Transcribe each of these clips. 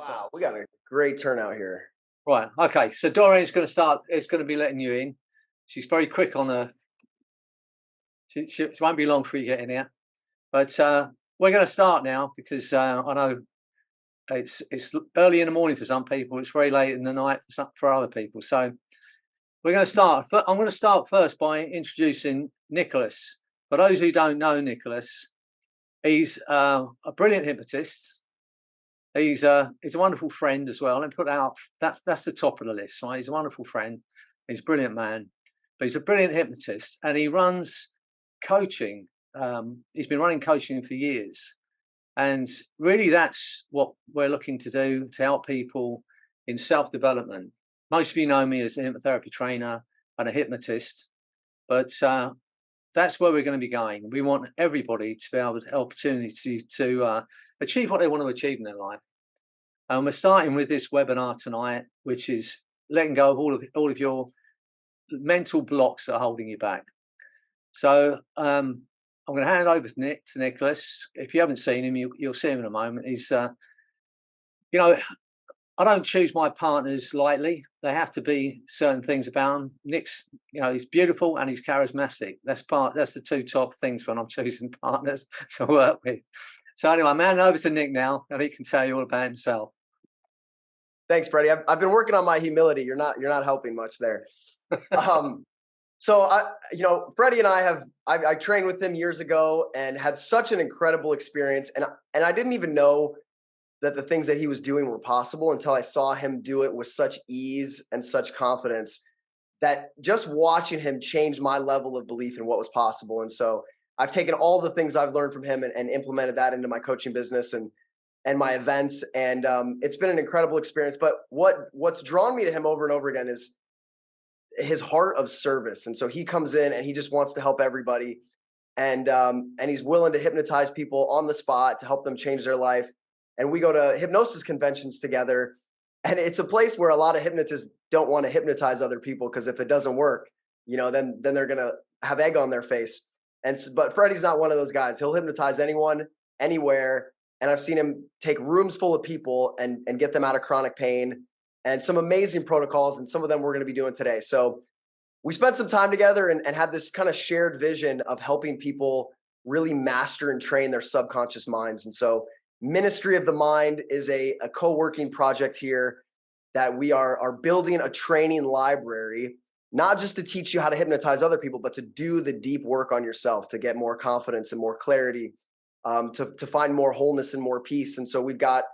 Wow, we got a great turnout here. Right. Okay. So Doreen's going to start. It's going to be letting you in. She's very quick on her. She won't be long before you get in here. But we're going to start now because I know it's early in the morning for some people. It's very late in the night for other people. So we're going to start. I'm going to start first by introducing Nicholas. For those who don't know Nicholas, he's a brilliant hypnotist. He's a wonderful friend as well. And put that out. That's the top of the list, right? He's a wonderful friend. He's a brilliant man, but he's a brilliant hypnotist, and he runs coaching. He's been running coaching for years, and really that's what we're looking to do to help people in self-development. Most of you know me as a hypnotherapy trainer and a hypnotist, but that's where we're going to be going. We want everybody to be able to opportunity to achieve what they want to achieve in their life. And we're starting with this webinar tonight, which is letting go of all of your mental blocks that are holding you back. So I'm going to hand over to Nicholas. If you haven't seen him, you'll see him in a moment. He's, you know, I don't choose my partners lightly. They have to be certain things about him. Nick's, he's beautiful and he's charismatic. That's the two top things when I'm choosing partners to work with. So anyway, I'm handing over to Nick now, and he can tell you all about himself. Thanks, Freddie. I've been working on my humility. You're not helping much there. So Freddie and I trained with him years ago and had such an incredible experience. And I didn't even know that the things that he was doing were possible until I saw him do it with such ease and such confidence that just watching him changed my level of belief in what was possible. And so I've taken all the things I've learned from him and implemented that into my coaching business and my events. And it's been an incredible experience. But what's drawn me to him over and over again is his heart of service. And so he comes in and he just wants to help everybody. And he's willing to hypnotize people on the spot to help them change their life. And we go to hypnosis conventions together. And it's a place where a lot of hypnotists don't want to hypnotize other people, because if it doesn't work, then they're going to have egg on their face. But Freddie's not one of those guys. He'll hypnotize anyone, anywhere. And I've seen him take rooms full of people and get them out of chronic pain, and some amazing protocols. And some of them we're going to be doing today. So we spent some time together and had this kind of shared vision of helping people really master and train their subconscious minds. And so Ministry of the Mind is a co-working project here that we are building a training library, not just to teach you how to hypnotize other people, but to do the deep work on yourself, to get more confidence and more clarity, to find more wholeness and more peace. And so we've got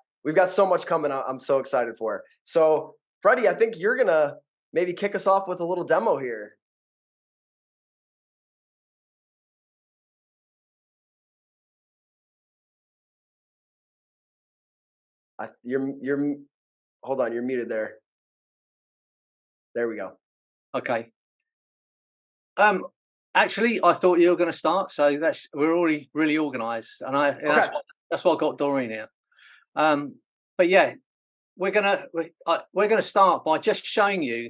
so much coming. I'm so excited for. So Freddie, I think you're going to maybe kick us off with a little demo here. Hold on, you're muted there. There we go. Okay. Actually, I thought you were going to start, so we're already really organised, and that's why I got Doreen here. But yeah, we're gonna start by just showing you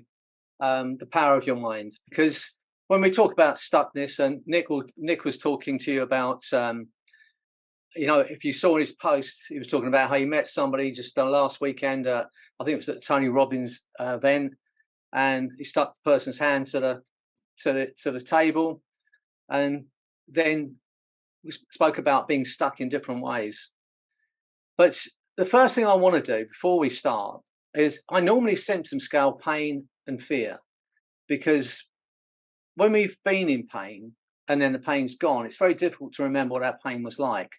the power of your mind, because when we talk about stuckness, and Nick was talking to you about, if you saw his post, he was talking about how he met somebody just last weekend. I think it was at Tony Robbins' event, and he stuck the person's hand to the table, and then we spoke about being stuck in different ways. But the first thing I want to do before we start is I normally symptom scale pain and fear, because when we've been in pain and then the pain's gone, it's very difficult to remember what that pain was like.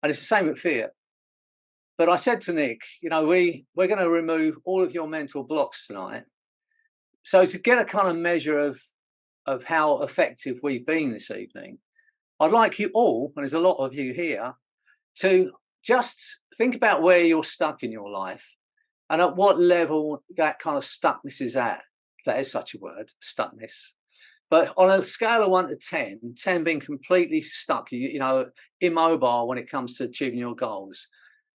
And it's the same with fear. But I said to Nick, we're going to remove all of your mental blocks tonight. So to get a kind of measure of how effective we've been this evening, I'd like you all, and there's a lot of you here, to just think about where you're stuck in your life and at what level that kind of stuckness is at. If that is such a word, stuckness. But on a scale of 1 to 10, 10 being completely stuck, immobile when it comes to achieving your goals,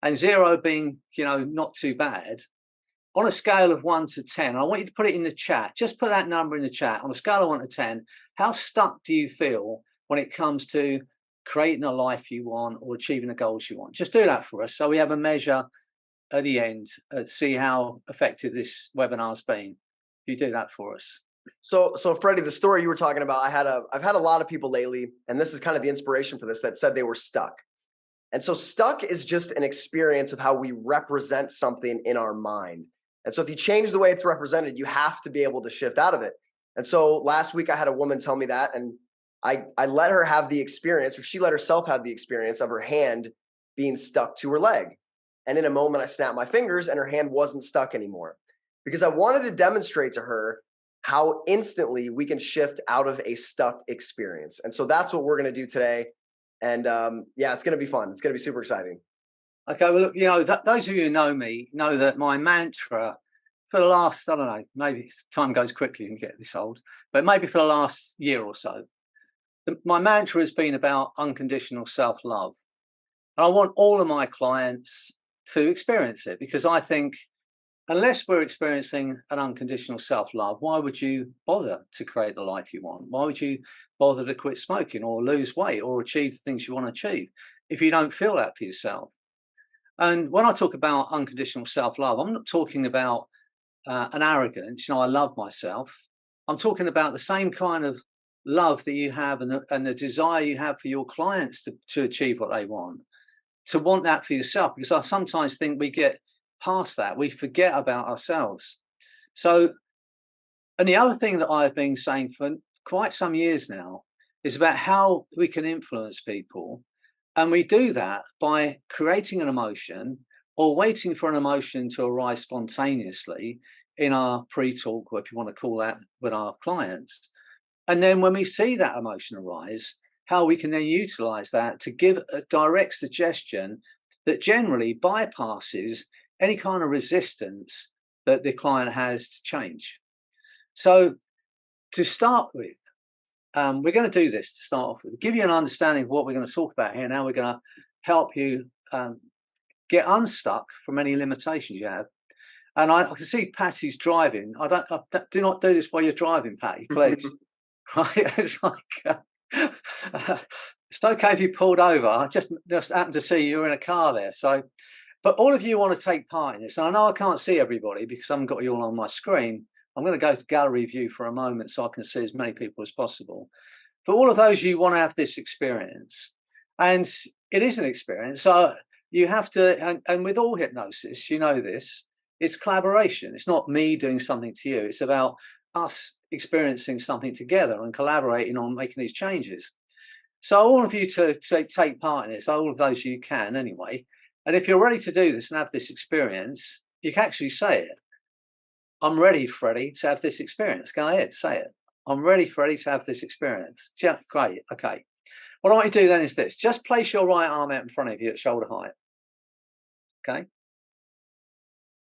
and 0 being, not too bad. On a scale of 1 to 10, I want you to put it in the chat. Just put that number in the chat. On a scale of 1 to 10, how stuck do you feel when it comes to creating a life you want or achieving the goals you want? Just do that for us, so we have a measure at the end, see how effective this webinar's been. You do that for us. So Freddie, the story you were talking about, I've had a lot of people lately, and this is kind of the inspiration for this, that said they were stuck. And so stuck is just an experience of how we represent something in our mind. And so if you change the way it's represented, you have to be able to shift out of it. And so last week I had a woman tell me that, and I let her have the experience, or she let herself have the experience of her hand being stuck to her leg. And in a moment I snapped my fingers and her hand wasn't stuck anymore, because I wanted to demonstrate to her how instantly we can shift out of a stuck experience. And so that's what we're going to do today. And yeah, it's going to be fun. It's going to be super exciting. Okay, well, look, you know, those of you who know me know that my mantra for the last, I don't know, maybe time goes quickly and get this old, but maybe for the last year or so, my mantra has been about unconditional self-love. And I want all of my clients to experience it, because I think unless we're experiencing an unconditional self-love, why would you bother to create the life you want? Why would you bother to quit smoking or lose weight or achieve the things you want to achieve if you don't feel that for yourself? And when I talk about unconditional self-love, I'm not talking about an arrogance, you know, I love myself. I'm talking about the same kind of love that you have, and the desire you have for your clients to achieve what they want, to want that for yourself. Because I sometimes think we get past that, we forget about ourselves. So, and the other thing that I've been saying for quite some years now is about how we can influence people. And we do that by creating an emotion or waiting for an emotion to arise spontaneously in our pre-talk, or if you want to call that, with our clients. And then when we see that emotion arise, how we can then utilize that to give a direct suggestion that generally bypasses any kind of resistance that the client has to change. So to start with, we're going to do this to start off with, give you an understanding of what we're going to talk about here. Now we're going to help you get unstuck from any limitations you have. And I can see Patty's driving. Do not do this while you're driving, Patty, please. Right? It's like it's okay if you pulled over. I just happened to see you're in a car there. So, but all of you want to take part in this. And I know I can't see everybody because I haven't got you all on my screen. I'm going to go to gallery view for a moment so I can see as many people as possible. For all of those you want to have this experience, and it is an experience. So you have to, and with all hypnosis, you know this, it's collaboration. It's not me doing something to you. It's about us experiencing something together and collaborating on making these changes. So I want you to take part in this, all of those you can anyway. And if you're ready to do this and have this experience, you can actually say it. I'm ready, Freddie, to have this experience. Go ahead, say it. I'm ready, Freddie, to have this experience. Yeah, great. Okay. What I want you to do then is this. Just place your right arm out in front of you at shoulder height. Okay.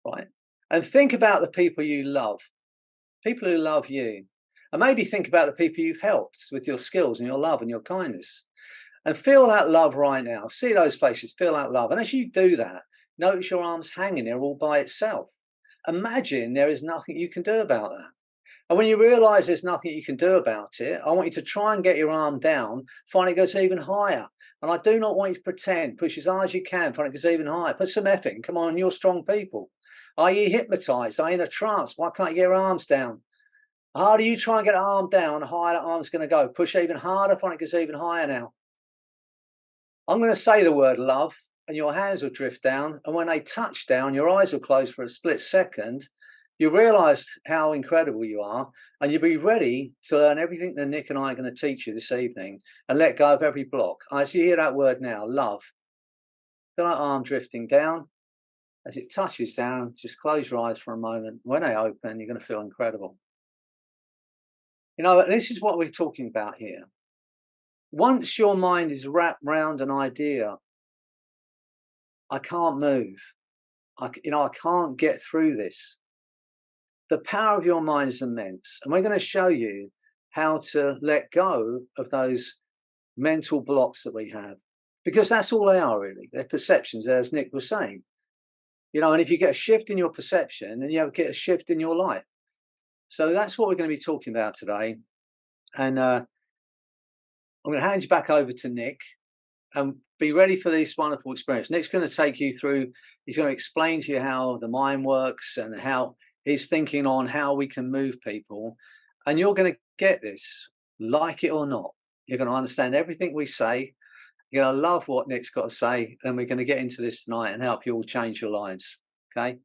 Right. And think about the people you love, people who love you. And maybe think about the people you've helped with your skills and your love and your kindness. And feel that love right now. See those faces, feel that love. And as you do that, notice your arms hanging there all by itself. Imagine there is nothing you can do about that. And when you realize there's nothing you can do about it, I want you to try and get your arm down, find it goes even higher. And I do not want you to pretend, push as hard as you can, find it goes even higher. Put some effort in. Come on, you're strong people. Are you hypnotized? Are you in a trance? Why can't you get your arms down? The harder you try and get an arm down, the higher that arm's going to go. Push even harder, find it goes even higher now. I'm going to say the word love, and your hands will drift down. And when they touch down, your eyes will close for a split second. You realize how incredible you are, and you'll be ready to learn everything that Nick and I are going to teach you this evening and let go of every block. As you hear that word now, love, feel that arm drifting down. As it touches down, just close your eyes for a moment. When they open, you're going to feel incredible. You know, this is what we're talking about here. Once your mind is wrapped round an idea, I can't move. I can't get through this. The power of your mind is immense. And we're going to show you how to let go of those mental blocks that we have. Because that's all they are, really. They're perceptions, as Nick was saying. You know, and if you get a shift in your perception, then you get a shift in your life. So that's what we're going to be talking about today. And I'm going to hand you back over to Nick. and be ready for this wonderful experience. Nick's going to take you through, he's going to explain to you how the mind works and how he's thinking on how we can move people. And you're going to get this, like it or not. You're going to understand everything we say. You're going to love what Nick's got to say. And we're going to get into this tonight and help you all change your lives. Okay.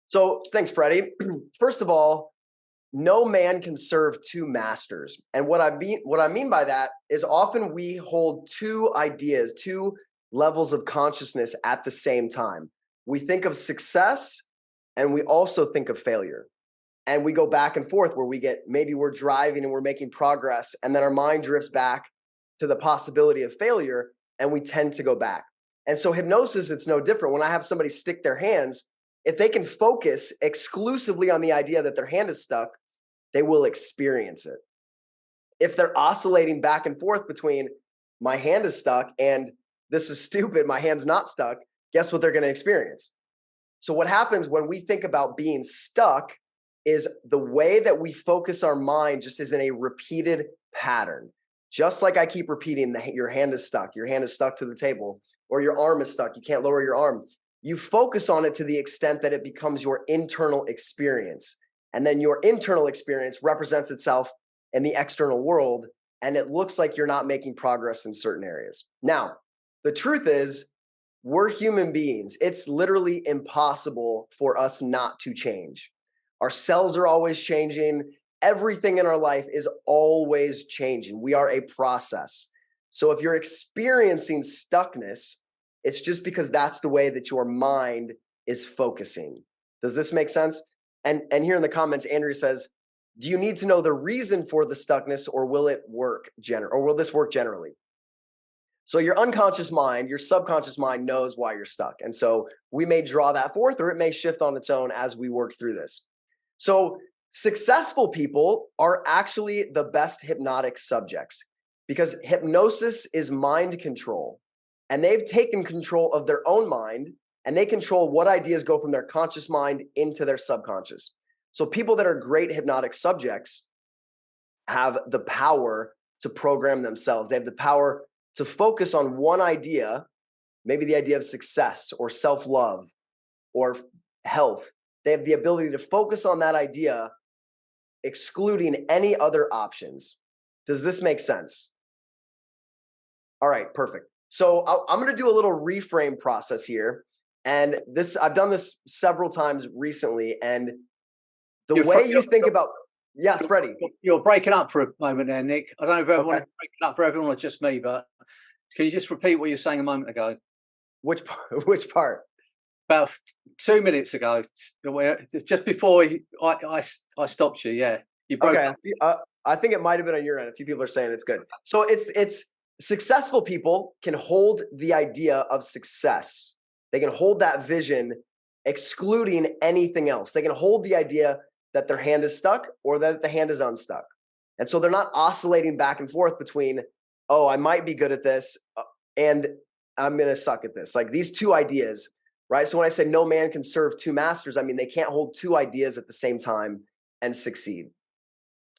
So thanks, Freddie. First of all, no man can serve two masters. And what I mean by that is often we hold two ideas, two levels of consciousness at the same time. We think of success and we also think of failure. And we go back and forth where maybe we're driving and we're making progress, and then our mind drifts back to the possibility of failure, and we tend to go back. And so hypnosis, it's no different. When I have somebody stick their hands, if they can focus exclusively on the idea that their hand is stuck, they will experience it. If they're oscillating back and forth between my hand is stuck and this is stupid, my hand's not stuck, guess what they're going to experience? So what happens when we think about being stuck is the way that we focus our mind just is in a repeated pattern. Just like I keep repeating, your hand is stuck to the table, or your arm is stuck, you can't lower your arm. You focus on it to the extent that it becomes your internal experience. And then your internal experience represents itself in the external world, and it looks like you're not making progress in certain areas. Now, the truth is, we're human beings. It's literally impossible for us not to change. Our cells are always changing. Everything in our life is always changing. We are a process. So if you're experiencing stuckness, it's just because that's the way that your mind is focusing. Does this make sense? And here in the comments, Andrea says, do you need to know the reason for the stuckness, or will this work generally? So your unconscious mind, your subconscious mind knows why you're stuck. And so we may draw that forth, or it may shift on its own as we work through this. So successful people are actually the best hypnotic subjects, because hypnosis is mind control, and they've taken control of their own mind, and they control what ideas go from their conscious mind into their subconscious. So people that are great hypnotic subjects have the power to program themselves. They have the power to focus on one idea, maybe the idea of success or self-love or health. They have the ability to focus on that idea, excluding any other options. Does this make sense? All right, perfect. So I'm going to do a little reframe process here. And I've done this several times recently. And the way you think about, yes, Freddie. You're breaking up for a moment there, Nick. I don't know if I want to break it up for everyone or just me, but can you just repeat what you were saying a moment ago? Which part? About 2 minutes ago, just before I stopped you. Yeah, you broke up. I think it might have been on your end. A few people are saying it's good. So it's successful people can hold the idea of success. They can hold that vision, excluding anything else. They can hold the idea that their hand is stuck or that the hand is unstuck. And so they're not oscillating back and forth between, oh, I might be good at this and I'm going to suck at this. Like these two ideas, right? So when I say no man can serve two masters, I mean, they can't hold two ideas at the same time and succeed.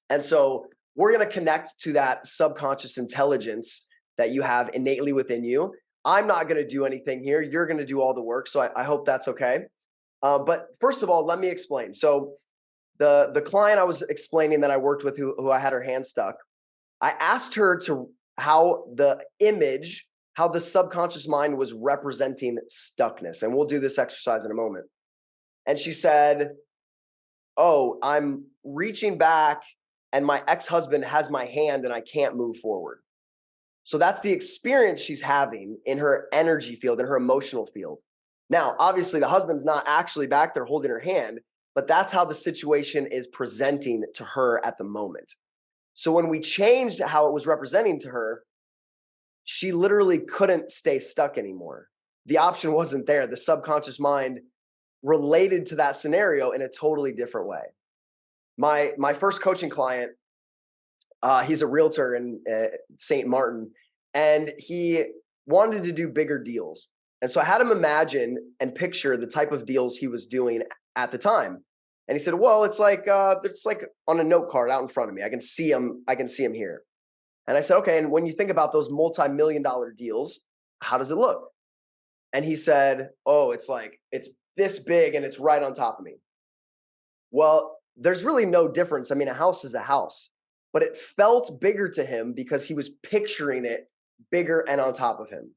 And so we're going to connect to that subconscious intelligence that you have innately within you. I'm not going to do anything here. You're going to do all the work. So I hope that's okay. But first of all, let me explain. So the client I was explaining that I worked with who I had her hand stuck, I asked her how the subconscious mind was representing stuckness. And we'll do this exercise in a moment. And she said, oh, I'm reaching back and my ex-husband has my hand and I can't move forward. So that's the experience she's having in her energy field, in her emotional field. Now, obviously the husband's not actually back there holding her hand, but that's how the situation is presenting to her at the moment. So when we changed how it was representing to her, she literally couldn't stay stuck anymore. The option wasn't there. The subconscious mind related to that scenario in a totally different way. My first coaching client, he's a realtor in St. Martin, and he wanted to do bigger deals. And so I had him imagine and picture the type of deals he was doing at the time. And he said, well, it's like on a note card out in front of me. I can see him here. And I said, okay, and when you think about those multi-million-dollar deals, how does it look? And he said, oh, it's this big and it's right on top of me. Well, there's really no difference. I mean, a house is a house, but it felt bigger to him because he was picturing it bigger and on top of him.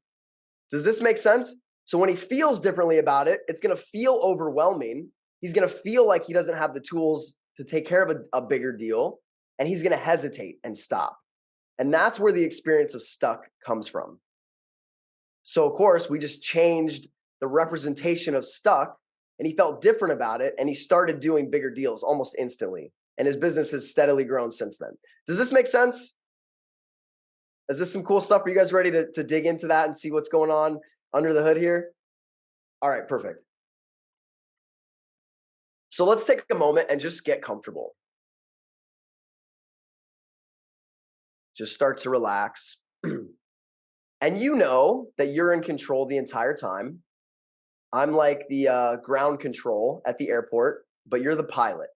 Does this make sense? So when he feels differently about it, it's going to feel overwhelming. He's going to feel like he doesn't have the tools to take care of a bigger deal, and he's going to hesitate and stop. And that's where the experience of stuck comes from. So of course, we just changed the representation of stuck, and he felt different about it, and he started doing bigger deals almost instantly. And his business has steadily grown since then. Does this make sense? Is this some cool stuff? Are you guys ready to dig into that and see what's going on under the hood here? All right, perfect. So let's take a moment and just get comfortable. Just start to relax. And you know that you're in control the entire time. I'm like the ground control at the airport, but you're the pilot.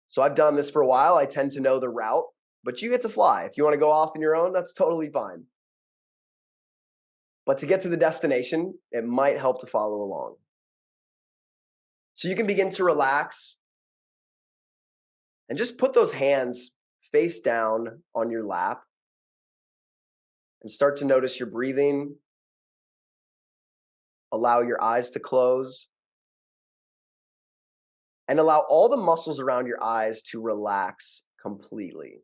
So I've done this for a while. I tend to know the route, but you get to fly. If you want to go off on your own, that's totally fine. But to get to the destination, it might help to follow along. So you can begin to relax and just put those hands face down on your lap and start to notice your breathing. Allow your eyes to close and allow all the muscles around your eyes to relax completely.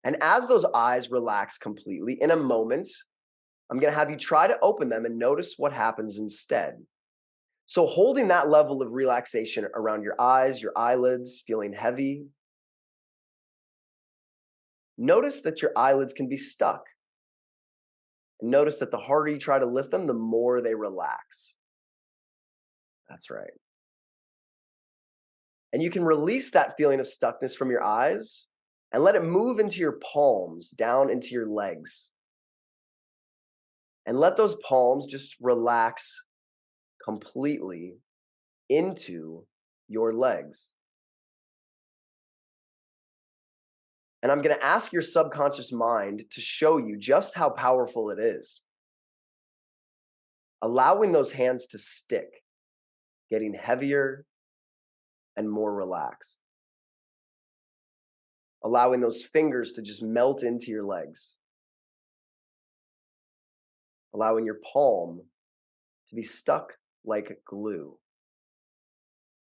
And as those eyes relax completely, in a moment, I'm going to have you try to open them and notice what happens instead. So holding that level of relaxation around your eyes, your eyelids, feeling heavy, notice that your eyelids can be stuck. And notice that the harder you try to lift them, the more they relax. That's right. And you can release that feeling of stuckness from your eyes and let it move into your palms, down into your legs. And let those palms just relax completely into your legs. And I'm going to ask your subconscious mind to show you just how powerful it is. Allowing those hands to stick, getting heavier and more relaxed. Allowing those fingers to just melt into your legs. Allowing your palm to be stuck like glue.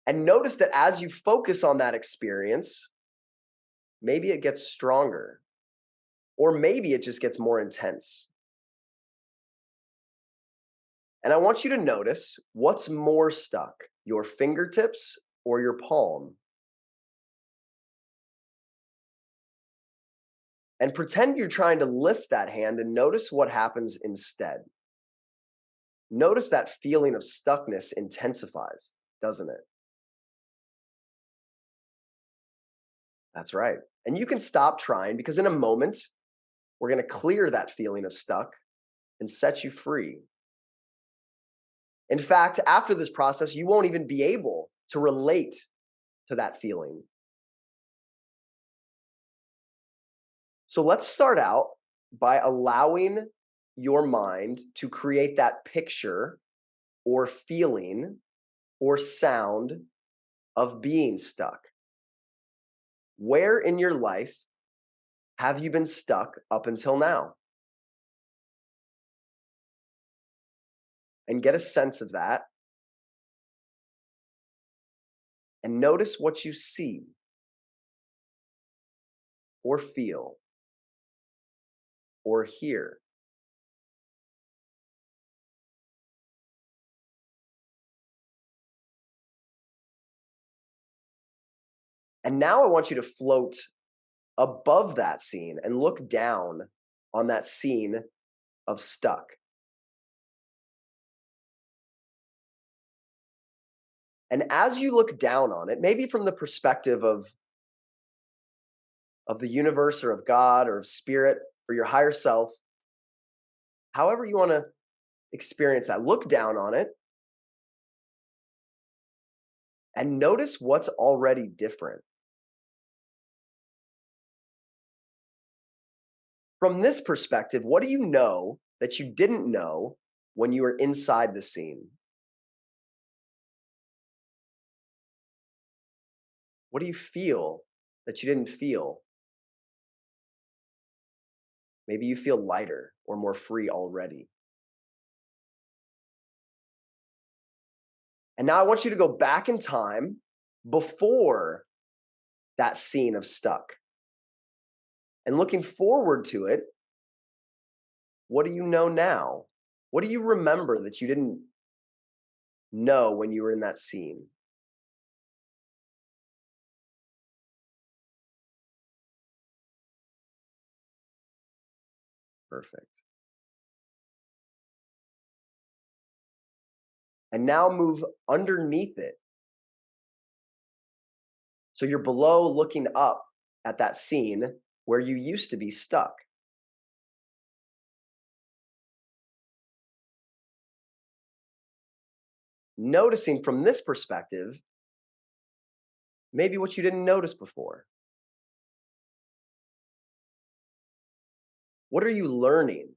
And notice that as you focus on that experience, maybe it gets stronger, or maybe it just gets more intense. And I want you to notice what's more stuck, your fingertips or your palm. And pretend you're trying to lift that hand and notice what happens instead. Notice that feeling of stuckness intensifies, doesn't it? That's right. And you can stop trying because in a moment, we're going to clear that feeling of stuck and set you free. In fact, after this process, you won't even be able to relate to that feeling. So let's start out by allowing your mind to create that picture or feeling or sound of being stuck. Where in your life have you been stuck up until now? And get a sense of that. And notice what you see or feel or hear. And now I want you to float above that scene and look down on that scene of stuck. And as you look down on it, maybe from the perspective of the universe or of God or of spirit or your higher self, however you want to experience that, look down on it and notice what's already different. From this perspective, what do you know that you didn't know when you were inside the scene? What do you feel that you didn't feel? Maybe you feel lighter or more free already. And now I want you to go back in time before that scene of stuck. And looking forward to it, what do you know now? What do you remember that you didn't know when you were in that scene? Perfect. And now move underneath it. So you're below looking up at that scene where you used to be stuck. Noticing from this perspective, maybe what you didn't notice before. What are you learning?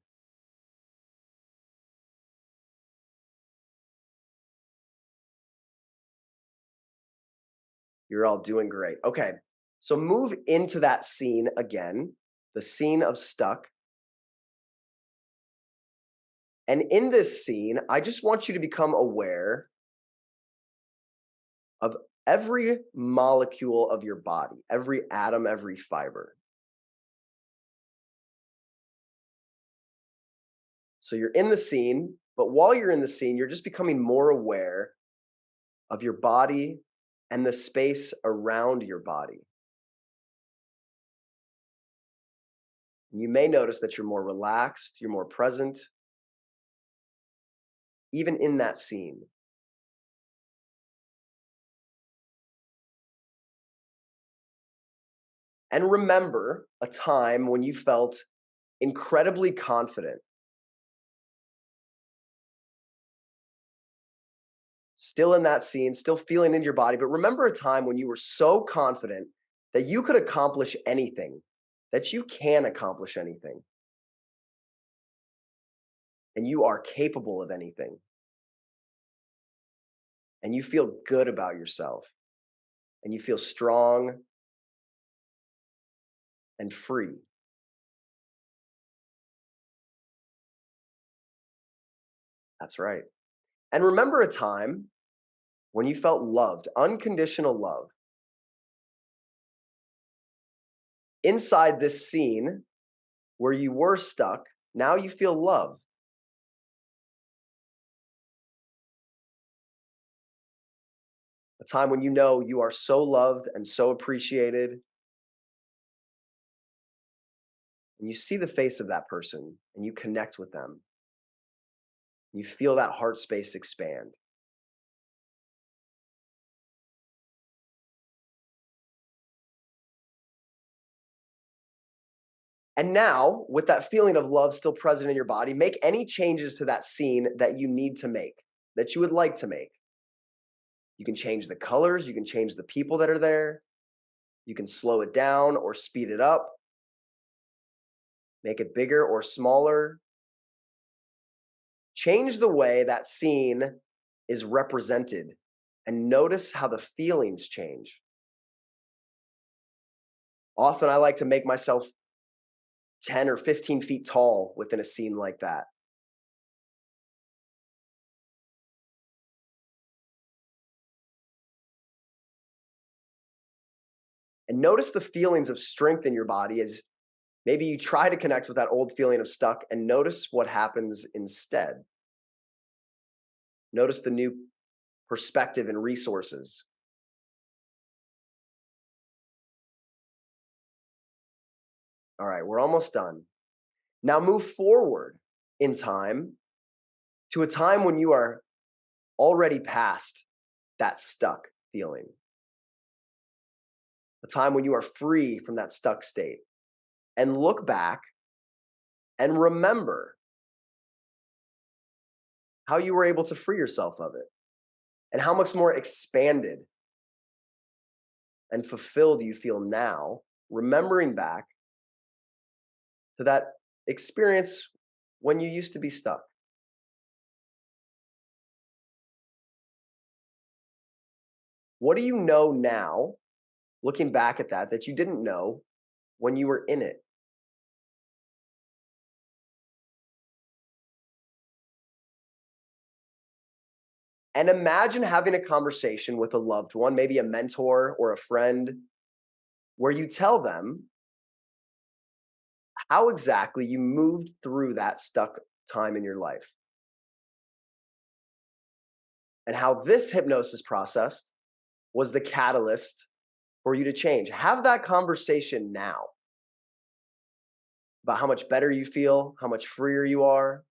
You're all doing great. Okay. So move into that scene again, the scene of stuck. And in this scene, I just want you to become aware of every molecule of your body, every atom, every fiber. So you're in the scene, but while you're in the scene, you're just becoming more aware of your body and the space around your body. You may notice that you're more relaxed, you're more present, even in that scene. And remember a time when you felt incredibly confident, still in that scene, still feeling in your body, but remember a time when you were so confident that you could accomplish anything, that you can accomplish anything, and you are capable of anything, and you feel good about yourself, and you feel strong and free. That's right. And remember a time when you felt loved, unconditional love. Inside this scene where you were stuck, now you feel love. A time when you know you are so loved and so appreciated. And you see the face of that person and you connect with them. You feel that heart space expand. And now, with that feeling of love still present in your body, make any changes to that scene that you need to make, that you would like to make. You can change the colors, you can change the people that are there, you can slow it down or speed it up, make it bigger or smaller. Change the way that scene is represented and notice how the feelings change. Often I like to make myself 10 or 15 feet tall within a scene like that. And notice the feelings of strength in your body as maybe you try to connect with that old feeling of stuck and notice what happens instead. Notice the new perspective and resources. All right, we're almost done. Now move forward in time to a time when you are already past that stuck feeling. A time when you are free from that stuck state. And look back and remember how you were able to free yourself of it and how much more expanded and fulfilled you feel now, remembering back to that experience when you used to be stuck? What do you know now, looking back at that, that you didn't know when you were in it? And imagine having a conversation with a loved one, maybe a mentor or a friend, where you tell them how exactly you moved through that stuck time in your life and how this hypnosis process was the catalyst for you to change. Have that conversation now about how much better you feel, how much freer you are,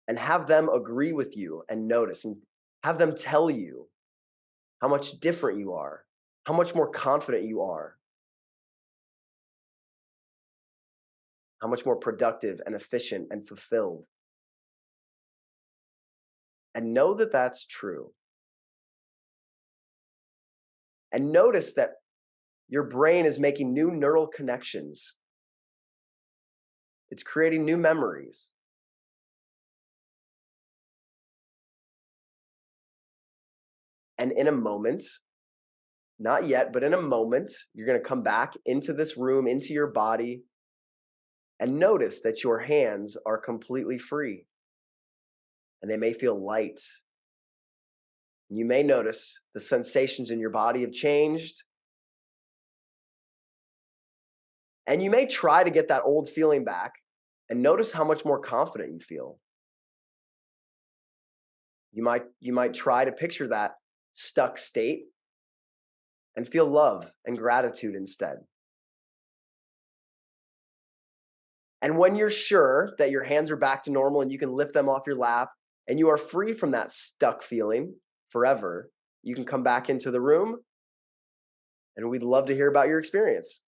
and have them agree with you and notice and have them tell you how much different you are, how much more confident you are, how much more productive and efficient and fulfilled. And know that that's true. And notice that your brain is making new neural connections. It's creating new memories. And in a moment, not yet, but in a moment, you're going to come back into this room, into your body, and notice that your hands are completely free. And they may feel light. You may notice the sensations in your body have changed. And you may try to get that old feeling back and notice how much more confident you feel. You might try to picture that stuck state and feel love and gratitude instead. And when you're sure that your hands are back to normal and you can lift them off your lap and you are free from that stuck feeling forever, you can come back into the room and we'd love to hear about your experience.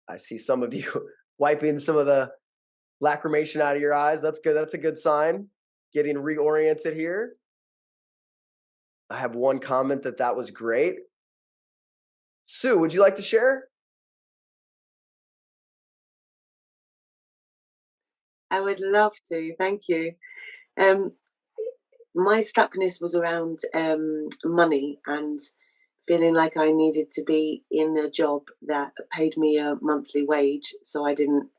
I see some of you wiping some of the lacrimation out of your eyes. That's good. That's a good sign. Getting reoriented here. I have one comment that was great. Sue, would you like to share? I would love to. Thank you. Um, my stuckness was around money and feeling like I needed to be in a job that paid me a monthly wage so I didn't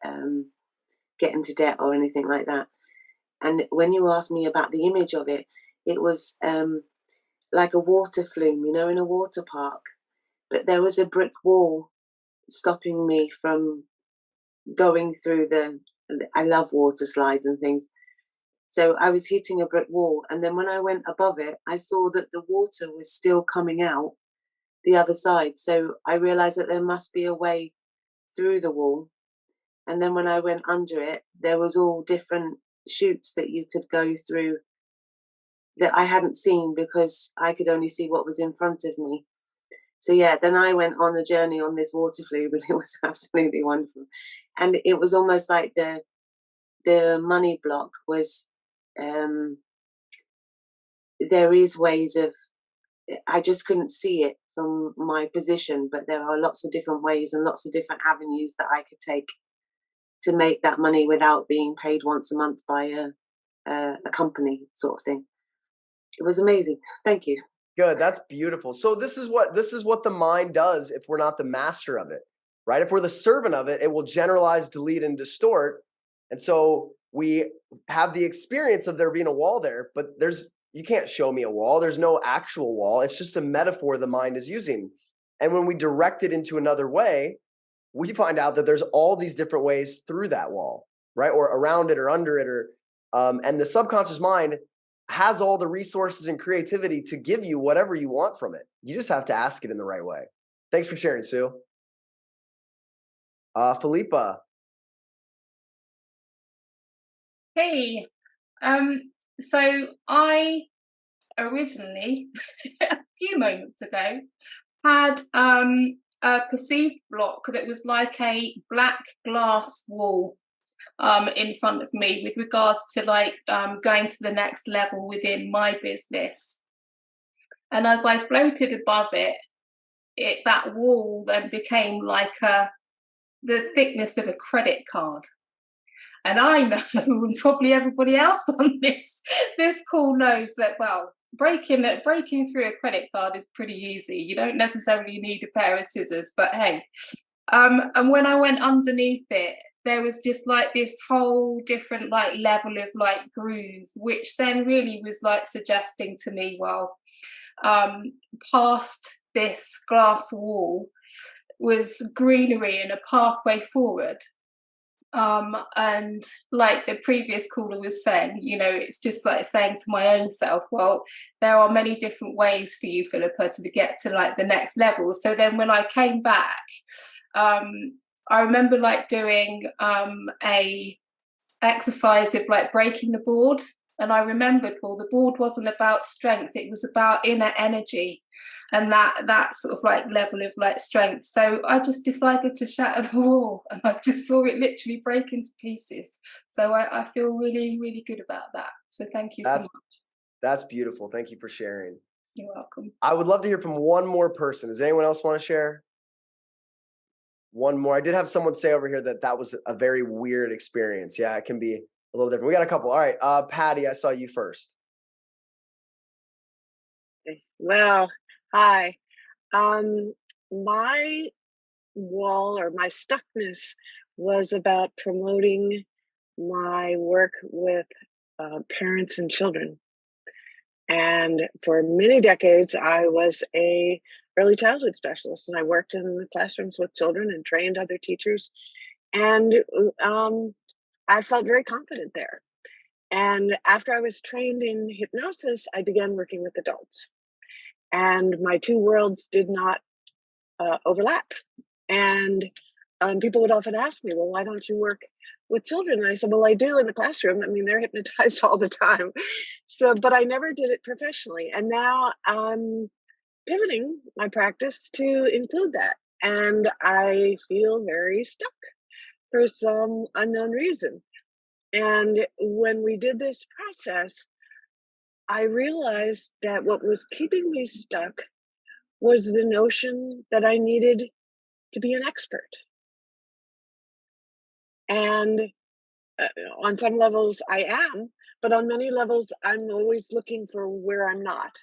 get into debt or anything like that. And when you asked me about the image of it, it was like a water flume, in a water park. But there was a brick wall stopping me from going through I love water slides and things. So I was hitting a brick wall. And then when I went above it, I saw that the water was still coming out the other side. So I realized that there must be a way through the wall. And then when I went under it, there was all different chutes that you could go through that I hadn't seen because I could only see what was in front of me. So yeah, then I went on a journey on this water flume, and it was absolutely wonderful. And it was almost like the money block was there is ways of, I just couldn't see it from my position, but there are lots of different ways and lots of different avenues that I could take to make that money without being paid once a month by a company sort of thing. It was amazing. Thank you. Good. That's beautiful. So this is what the mind does if we're not the master of it, right? If we're the servant of it, it will generalize, delete, and distort. And so we have the experience of there being a wall there, but you can't show me a wall. There's no actual wall. It's just a metaphor the mind is using. And when we direct it into another way, we find out that there's all these different ways through that wall, right? Or around it or under it, and the subconscious mind has all the resources and creativity to give you whatever you want from it. You just have to ask it in the right way. Thanks for sharing, Sue. Philippa. Hey, so I originally, a few moments ago, had a perceived block that was like a black glass wall in front of me with regards to like going to the next level within my business. And as I floated above it, that wall then became like the thickness of a credit card. And I know, and probably everybody else on this call knows that, well, breaking through a credit card is pretty easy. You don't necessarily need a pair of scissors, but hey. And when I went underneath it, there was just like this whole different like level of like groove, which then really was like suggesting to me, well, past this glass wall was greenery and a pathway forward. And like the previous caller was saying, you know, it's just like saying to my own self, well, there are many different ways for you, Philippa, to get to like the next level. So then when I came back, I remember like doing a exercise of like breaking the board. And I remembered, well, the board wasn't about strength, it was about inner energy and that sort of like level of like strength. So I just decided to shatter the wall and I just saw it literally break into pieces. So I feel really, really good about that. So thank you so much. That's beautiful. Thank you for sharing. You're welcome. I would love to hear from one more person. Does anyone else want to share? One more. I did have someone say over here that was a very weird experience. Yeah, it can be a little different. We got a couple. All right. Patty, I saw you first. Well, hi. My wall or my stuckness was about promoting my work with parents and children. And for many decades, I was a early childhood specialist, and I worked in the classrooms with children and trained other teachers. And I felt very confident there. And after I was trained in hypnosis, I began working with adults. And my two worlds did not overlap. And people would often ask me, well, why don't you work with children? And I said, well, I do in the classroom. I mean, they're hypnotized all the time. So, but I never did it professionally. And now I'm pivoting my practice to include that. And I feel very stuck for some unknown reason. And when we did this process, I realized that what was keeping me stuck was the notion that I needed to be an expert. And on some levels I am, but on many levels I'm always looking for where I'm not.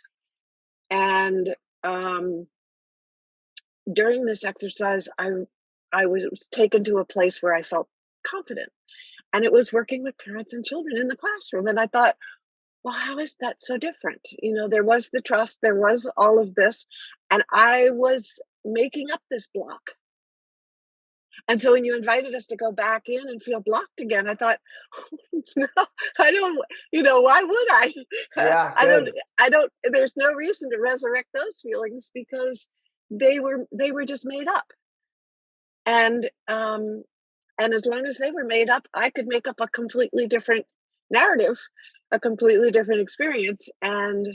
And during this exercise, I was taken to a place where I felt confident. And it was working with parents and children in the classroom. And I thought, well, how is that so different? You know, there was the trust, there was all of this, and I was making up this block. And so when you invited us to go back in and feel blocked again, I thought, no, I don't, why would I? Yeah, I don't, there's no reason to resurrect those feelings because they were just made up. And as long as they were made up, I could make up a completely different narrative, a completely different experience, and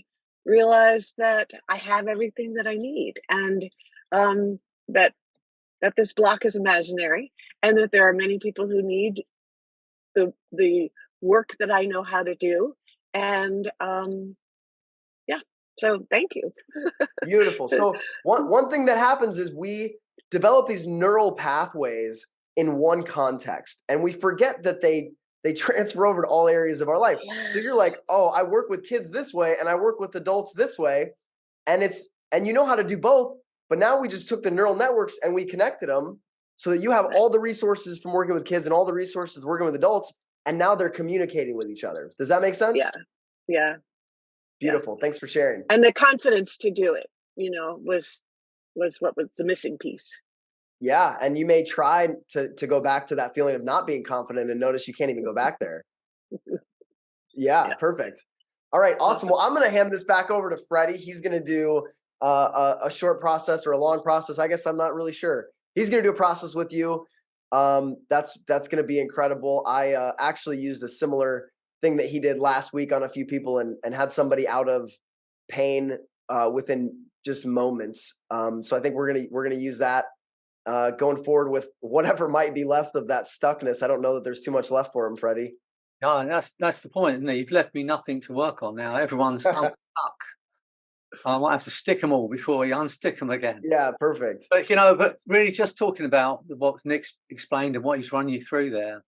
realize that I have everything that I need, and that this block is imaginary, and that there are many people who need the work that I know how to do. And yeah, so thank you. Beautiful. So one thing that happens is we develop these neural pathways in one context, and we forget that they transfer over to all areas of our life. Yes. So you're like, oh, I work with kids this way and I work with adults this way. And you know how to do both, but now we just took the neural networks and we connected them so that you have all the resources from working with kids and all the resources working with adults. And now they're communicating with each other. Does that make sense? Yeah. Yeah. Beautiful. Yeah. Thanks for sharing. And the confidence to do it, was what was the missing piece. Yeah. And you may try to go back to that feeling of not being confident and notice you can't even go back there. Yeah. Perfect. All right. Awesome. Well, I'm going to hand this back over to Freddie. He's going to do a short process or a long process. I guess I'm not really sure. He's going to do a process with you. That's going to be incredible. I actually used a similar thing that he did last week on a few people and had somebody out of pain within just moments. So I think we're going to use that going forward with whatever might be left of that stuckness. I don't know that there's too much left for him, Freddie. No, that's the point, isn't it? You've left me nothing to work on now. Everyone's unstuck. I might have to stick them all before we unstick them again. Yeah, perfect. But, you know, but really just talking about what Nick explained and what he's run you through there.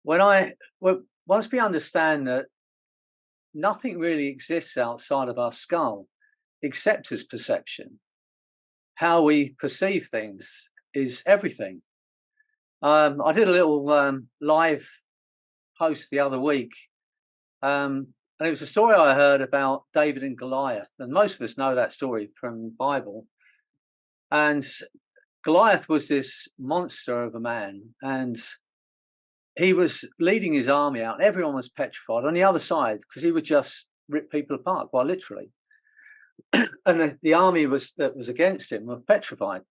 Once we understand that nothing really exists outside of our skull except as perception, how we perceive things is everything. I did a little live post the other week, and it was a story I heard about David and Goliath, and most of us know that story from the Bible. And Goliath was this monster of a man, and he was leading his army out. Everyone was petrified on the other side because he would just rip people apart, quite literally. And the army that was against him were petrified.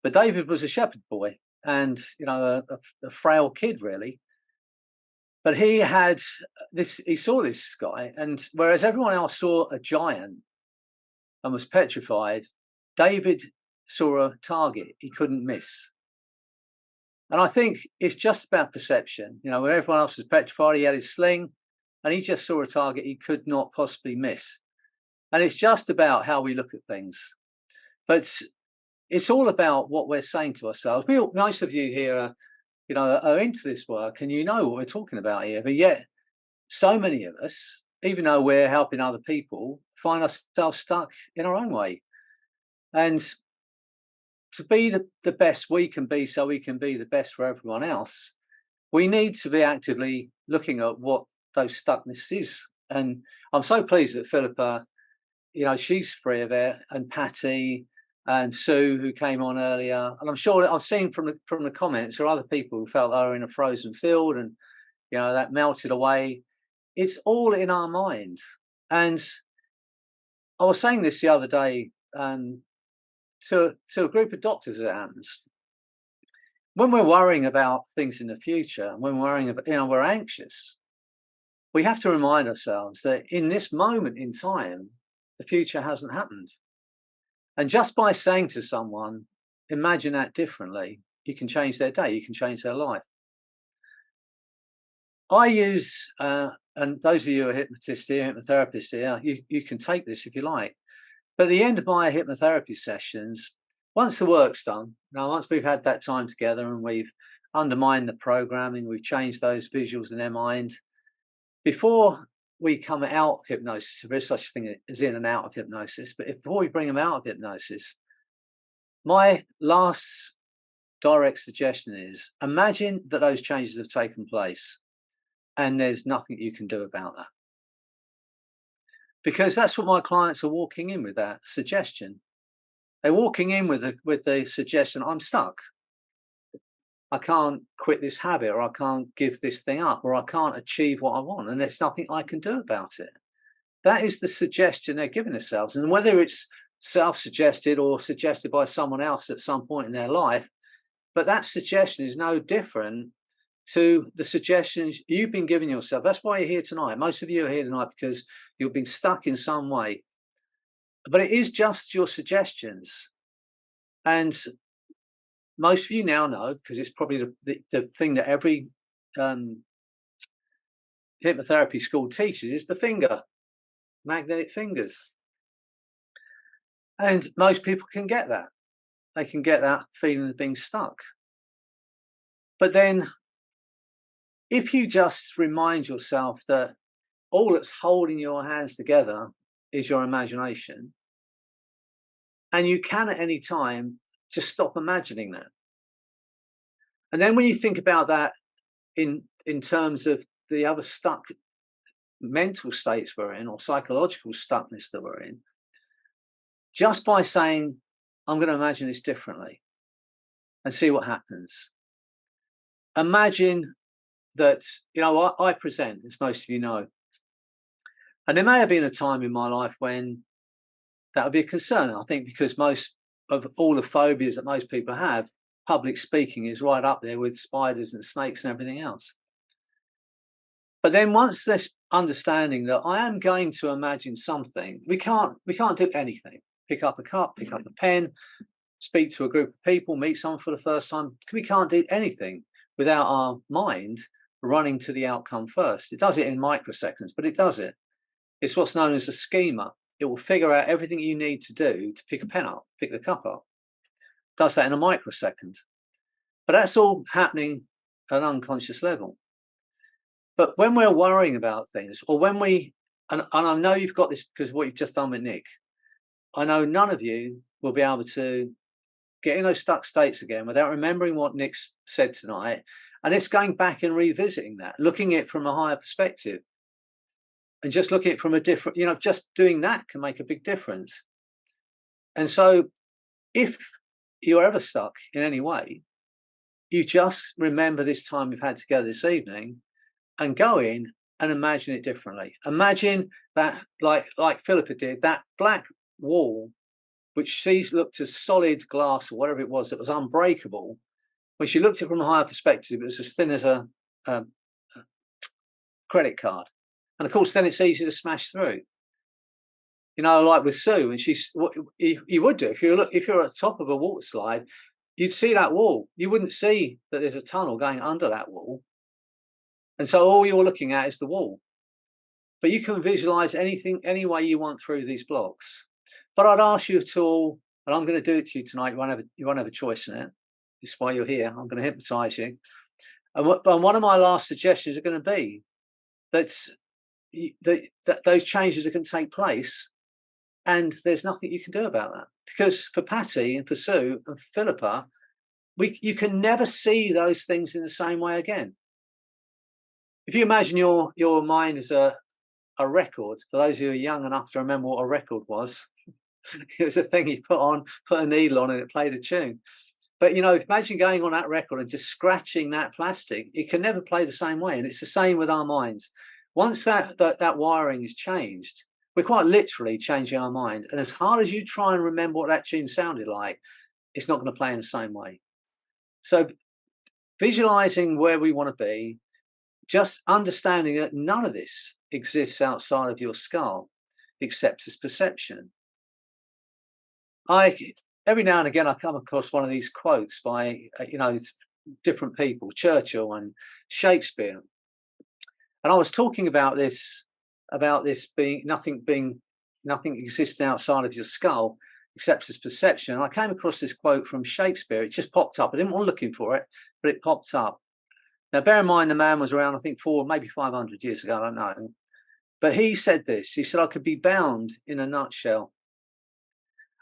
But David was a shepherd boy, and you know, a frail kid really. But he had this. He saw this guy, and whereas everyone else saw a giant and was petrified, David saw a target he couldn't miss. And I think it's just about perception. You know, where everyone else was petrified, he had his sling, and he just saw a target he could not possibly miss. And it's just about how we look at things. But it's all about what we're saying to ourselves. Most of you here are into this work, and you know what we're talking about here. But yet, so many of us, even though we're helping other people, find ourselves stuck in our own way. And to be the best we can be, so we can be the best for everyone else, we need to be actively looking at what those stuckness is. And I'm so pleased that Philippa, she's free of it, and Patty and Sue, who came on earlier. And I'm sure that I've seen from the comments there are other people who felt they were in a frozen field, and that melted away. It's all in our mind. And I was saying this the other day to a group of doctors at AMS. When we're worrying about things in the future, when we're worrying about, we're anxious, we have to remind ourselves that in this moment in time, the future hasn't happened. And just by saying to someone, imagine that differently, you can change their day, you can change their life. I use, and those of you who are hypnotists here, hypnotherapists here, you can take this if you like. But at the end of my hypnotherapy sessions, once the work's done, once we've had that time together and we've undermined the programming, we've changed those visuals in their mind, before we come out of hypnosis, if there is such a thing as in and out of hypnosis, but before we bring them out of hypnosis, my last direct suggestion is imagine that those changes have taken place and there's nothing you can do about that. Because that's what my clients are walking in with, that suggestion. They're walking in with the suggestion, I'm stuck. I can't quit this habit, or I can't give this thing up, or I can't achieve what I want, and there's nothing I can do about it. That is the suggestion they're giving themselves. And whether it's self-suggested or suggested by someone else at some point in their life, but that suggestion is no different to the suggestions you've been giving yourself. That's why you're here tonight. Most of you are here tonight because you've been stuck in some way. But it is just your suggestions. And most of you now know, because it's probably the thing that every hypnotherapy school teaches, is the finger, magnetic fingers. And most people can get that. They can get that feeling of being stuck. But then if you just remind yourself that all that's holding your hands together is your imagination, and you can at any time just stop imagining that. And then when you think about that in terms of the other stuck mental states we're in, or psychological stuckness that we're in, just by saying, I'm going to imagine this differently and see what happens. Imagine that, I present, as most of you know, and there may have been a time in my life when that would be a concern. I think because most of all the phobias that most people have, public speaking is right up there with spiders and snakes and everything else. But then once this understanding that I am going to imagine something, we can't do anything. Pick up a cup, pick up a pen, speak to a group of people, meet someone for the first time. We can't do anything without our mind running to the outcome first. It does it in microseconds, but it does it. It's what's known as a schema. It will figure out everything you need to do to pick a pen up, pick the cup up. It does that in a microsecond. But that's all happening at an unconscious level. But when we're worrying about things, or when we, and I know you've got this because of what you've just done with Nick, I know none of you will be able to get in those stuck states again without remembering what Nick said tonight. And it's going back and revisiting that, looking at it from a higher perspective. And just looking at it from a different, just doing that can make a big difference. And so if you're ever stuck in any way, you just remember this time we've had together this evening and go in and imagine it differently. Imagine that, like Philippa did, that black wall, which she looked as solid glass or whatever it was that was unbreakable. When she looked at it from a higher perspective, it was as thin as a credit card. And of course, then it's easy to smash through. Like with Sue, and she's what you would do if you're at the top of a water slide, you'd see that wall. You wouldn't see that there's a tunnel going under that wall. And so all you're looking at is the wall. But you can visualize anything, any way you want through these blocks. But I'd ask you to all, and I'm going to do it to you tonight. You won't have a choice in it. It's why you're here. I'm going to hypnotize you. And one of my last suggestions are going to be that those changes are going to take place, and there's nothing you can do about that. Because for Patty and for Sue and Philippa, you can never see those things in the same way again. If you imagine your mind as a record, for those who are young enough to remember what a record was, it was a thing you put a needle on and it played a tune. But imagine going on that record and just scratching that plastic. It can never play the same way. And it's the same with our minds. Once that wiring is changed, we're quite literally changing our mind. And as hard as you try and remember what that tune sounded like, it's not going to play in the same way. So visualizing where we want to be, just understanding that none of this exists outside of your skull, except as perception. Every now and again, I come across one of these quotes by, different people, Churchill and Shakespeare. And I was talking about this being nothing existing outside of your skull except as perception. And I came across this quote from Shakespeare. It just popped up. I didn't want looking for it, but it popped up. Now, bear in mind, the man was around, I think, maybe 500 years ago. I don't know. But he said this. He said, I could be bound in a nutshell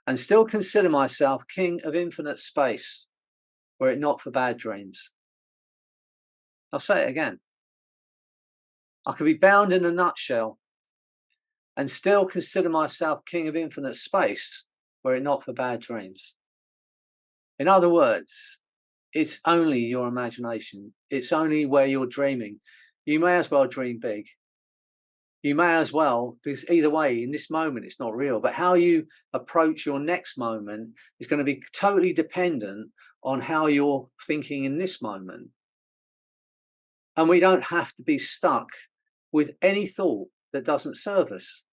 and still consider myself king of infinite space, were it not for bad dreams. I'll say it again. I could be bound in a nutshell and still consider myself king of infinite space, were it not for bad dreams. In other words, it's only your imagination. It's only where you're dreaming. You may as well dream big. You may as well, because either way, in this moment, it's not real. But how you approach your next moment is going to be totally dependent on how you're thinking in this moment. And we don't have to be stuck with any thought that doesn't serve us,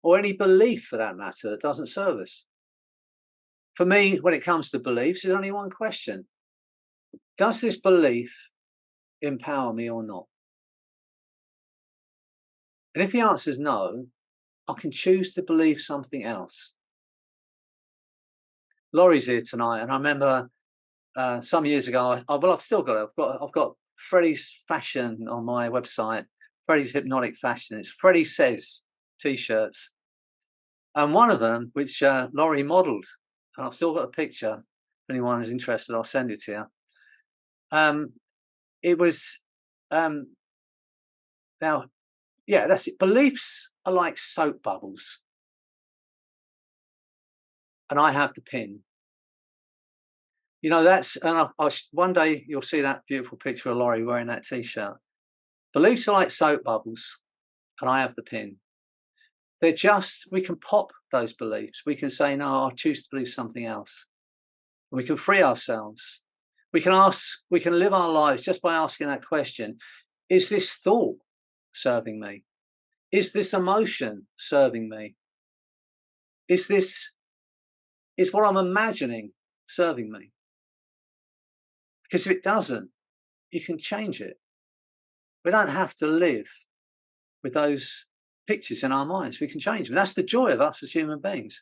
or any belief for that matter that doesn't serve us. For me, when it comes to beliefs, there's only one question. Does this belief empower me or not? And if the answer is no, I can choose to believe something else. Laurie's here tonight, and I remember some years ago. I've still got it. I've got Freddie's fashion on my website. Freddie's hypnotic fashion. It's Freddie Says t-shirts, and one of them, which Laurie modelled, and I've still got a picture. If anyone is interested, I'll send it to you. It was now. Yeah, that's it. Beliefs are like soap bubbles. And I have the pin. And one day you'll see that beautiful picture of Laurie wearing that t-shirt. Beliefs are like soap bubbles, and I have the pin. We can pop those beliefs. We can say, no, I choose to believe something else. And we can free ourselves. We can live our lives just by asking that question. Is this thought serving me? Is this emotion serving me? Is this is what I'm imagining serving me. Because if it doesn't, you can change it. We don't have to live with those pictures in our minds. We can change them. That's the joy of us as human beings.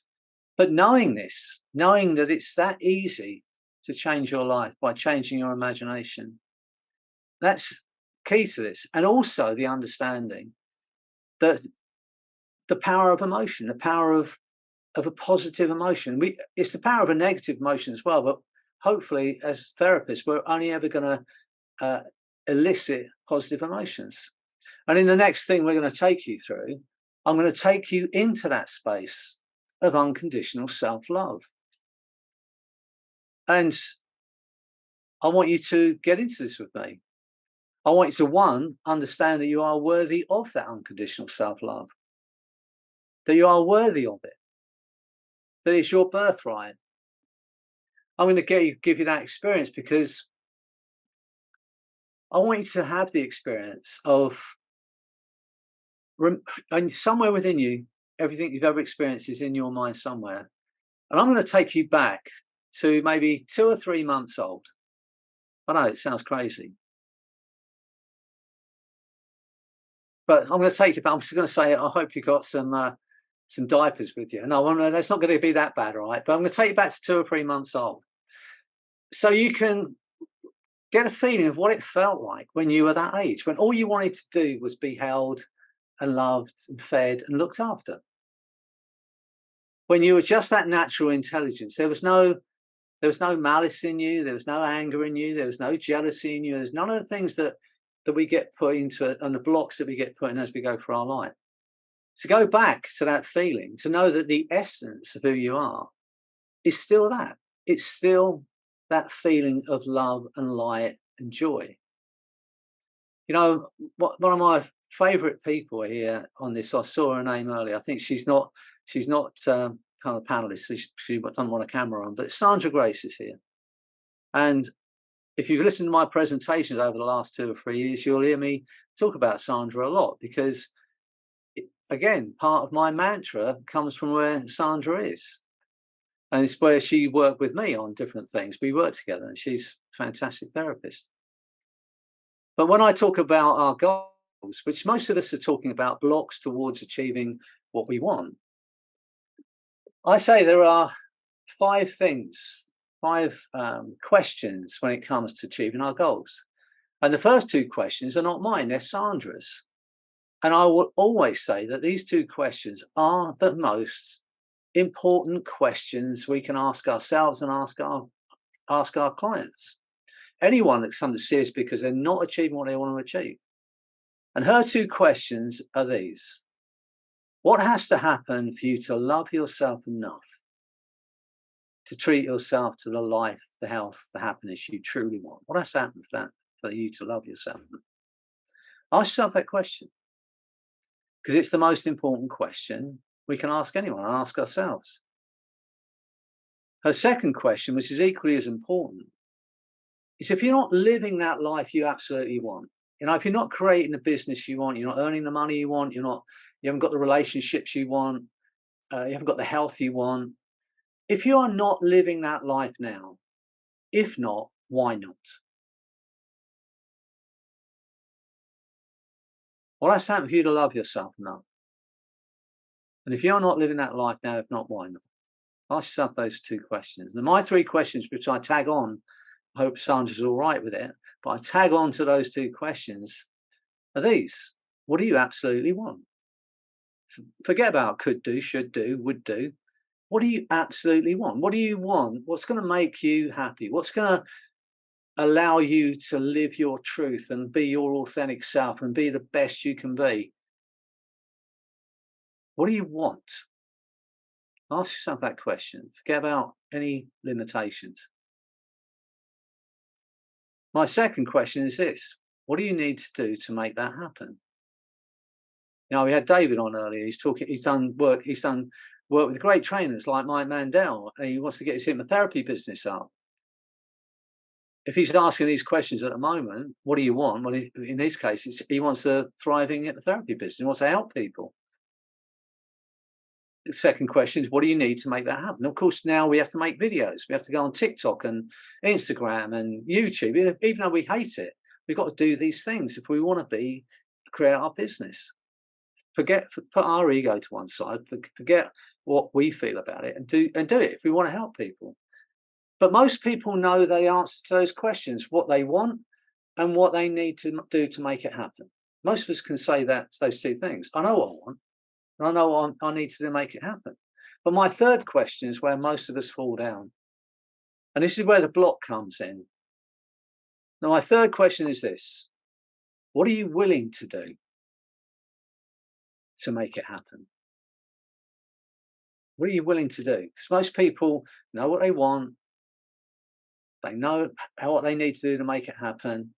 But knowing this, knowing that it's that easy to change your life by changing your imagination, that's key to this. And also the understanding that the power of emotion, the power of a positive emotion. It's the power of a negative emotion as well, but hopefully as therapists, we're only ever going to elicit positive emotions. And in the next thing we're going to take you through, I'm going to take you into that space of unconditional self-love. And I want you to get into this with me. I want you to, one, understand that you are worthy of that unconditional self-love, that you are worthy of it, that it's your birthright. I'm going to give you that experience because I want you to have the experience of, and somewhere within you, everything you've ever experienced is in your mind somewhere. And I'm going to take you back to maybe 2 or 3 months old. I know it sounds crazy, but I'm going to take you back. I'm just going to say, I hope you got some diapers with you. No, that's not going to be that bad, all right? But I'm going to take you back to 2 or 3 months old, so you can get a feeling of what it felt like when you were that age, when all you wanted to do was be held and loved and fed and looked after. When you were just that natural intelligence, there was no malice in you, there was no anger in you, there was no jealousy in you, there's none of the things that we get put into it and the blocks that we get put in as we go through our life. To go back to that feeling, to know that the essence of who you are is still that. It's still that feeling of love and light and joy. You know, one of my favorite people here on this, I saw her name earlier. I think she's not kind of panelist, so she doesn't want a camera on, but Sandra Grace is here. And if you've listened to my presentations over the last 2 or 3 years, you'll hear me talk about Sandra a lot because, again, part of my mantra comes from where Sandra is. And it's where she worked with me on different things. We work together and she's a fantastic therapist. But when I talk about our goals, which most of us are talking about blocks towards achieving what we want, I say there are 5 things, 5 questions when it comes to achieving our goals. And the first 2 questions are not mine, they're Sandra's. And I will always say that these 2 questions are the most important questions we can ask ourselves and ask our clients. Anyone that comes to see us because they're not achieving what they want to achieve. And her 2 questions are these. What has to happen for you to love yourself enough to treat yourself to the life, the health, the happiness you truly want? What has to happen for that, for you to love yourself? Ask yourself that question because it's the most important question we can ask anyone, ask ourselves. Her second question, which is equally as important, is if you're not living that life you absolutely want, you know, if you're not creating the business you want, you're not earning the money you want, you haven't got the relationships you want, you haven't got the health you want. If you are not living that life now, if not, why not? Well, that's happened for you to love yourself enough. And if you're not living that life now, if not, why not? Ask yourself those 2 questions. And my 3 questions, which I tag on, I hope Sandra's all right with it, but I tag on to those 2 questions are these. What do you absolutely want? Forget about could do, should do, would do. What do you absolutely want? What do you want? What's going to make you happy? What's going to allow you to live your truth and be your authentic self and be the best you can be? What do you want? Ask yourself that question. Forget about any limitations. My second question is this. What do you need to do to make that happen? You know, we had David on earlier. He's done work with great trainers like Mike Mandel, and he wants to get his hypnotherapy business up. If he's asking these questions at the moment, what do you want? Well, in his case, he wants a thriving hypnotherapy business. He wants to help people. the second question is, what do you need to make that happen? Of course, now we have to make videos. We have to go on TikTok and Instagram and YouTube. Even though we hate it, we've got to do these things if we want to create our business. Put our ego to one side, forget what we feel about it, and do it if we want to help people. But most people know the answer to those questions, what they want and what they need to do to make it happen. Most of us can say those two things. I know what I want, and I know what I need to do to make it happen. But my third question is where most of us fall down. And this is where the block comes in. Now, my third question is this: what are you willing to do to make it happen? What are you willing to do? Because most people know what they want. They know what they need to do to make it happen.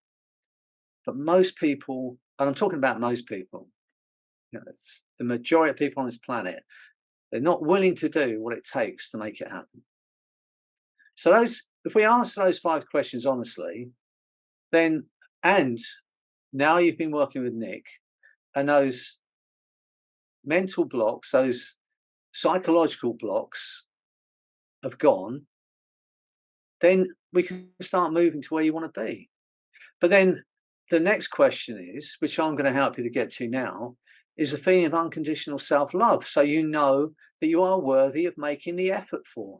But most people, and I'm talking about most people, it's the majority of people on this planet, they're not willing to do what it takes to make it happen. So if we answer those 5 questions honestly, then, and now you've been working with Nick, and those mental blocks, those psychological blocks have gone, then we can start moving to where you want to be. But then the next question is, which I'm going to help you to get to now, is the feeling of unconditional self-love. So you know that you are worthy of making the effort for,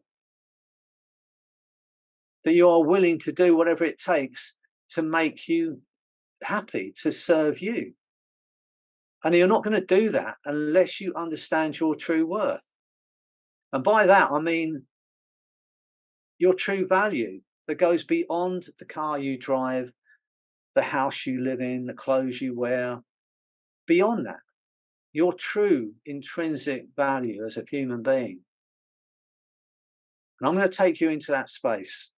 that you are willing to do whatever it takes to make you happy, to serve you. And you're not going to do that unless you understand your true worth. And by that, I mean your true value that goes beyond the car you drive, the house you live in, the clothes you wear. Beyond that, your true intrinsic value as a human being. And I'm going to take you into that space.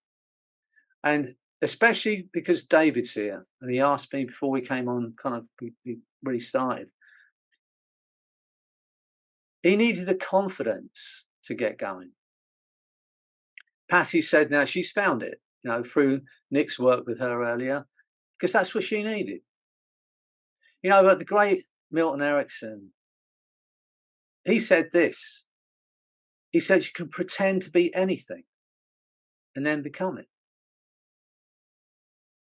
And especially because David's here, and he asked me before we came on, we really started. He needed the confidence to get going. Patty said now she's found it, through Nick's work with her earlier, because that's what she needed. But the great Milton Erickson, he said this. He said you can pretend to be anything and then become it.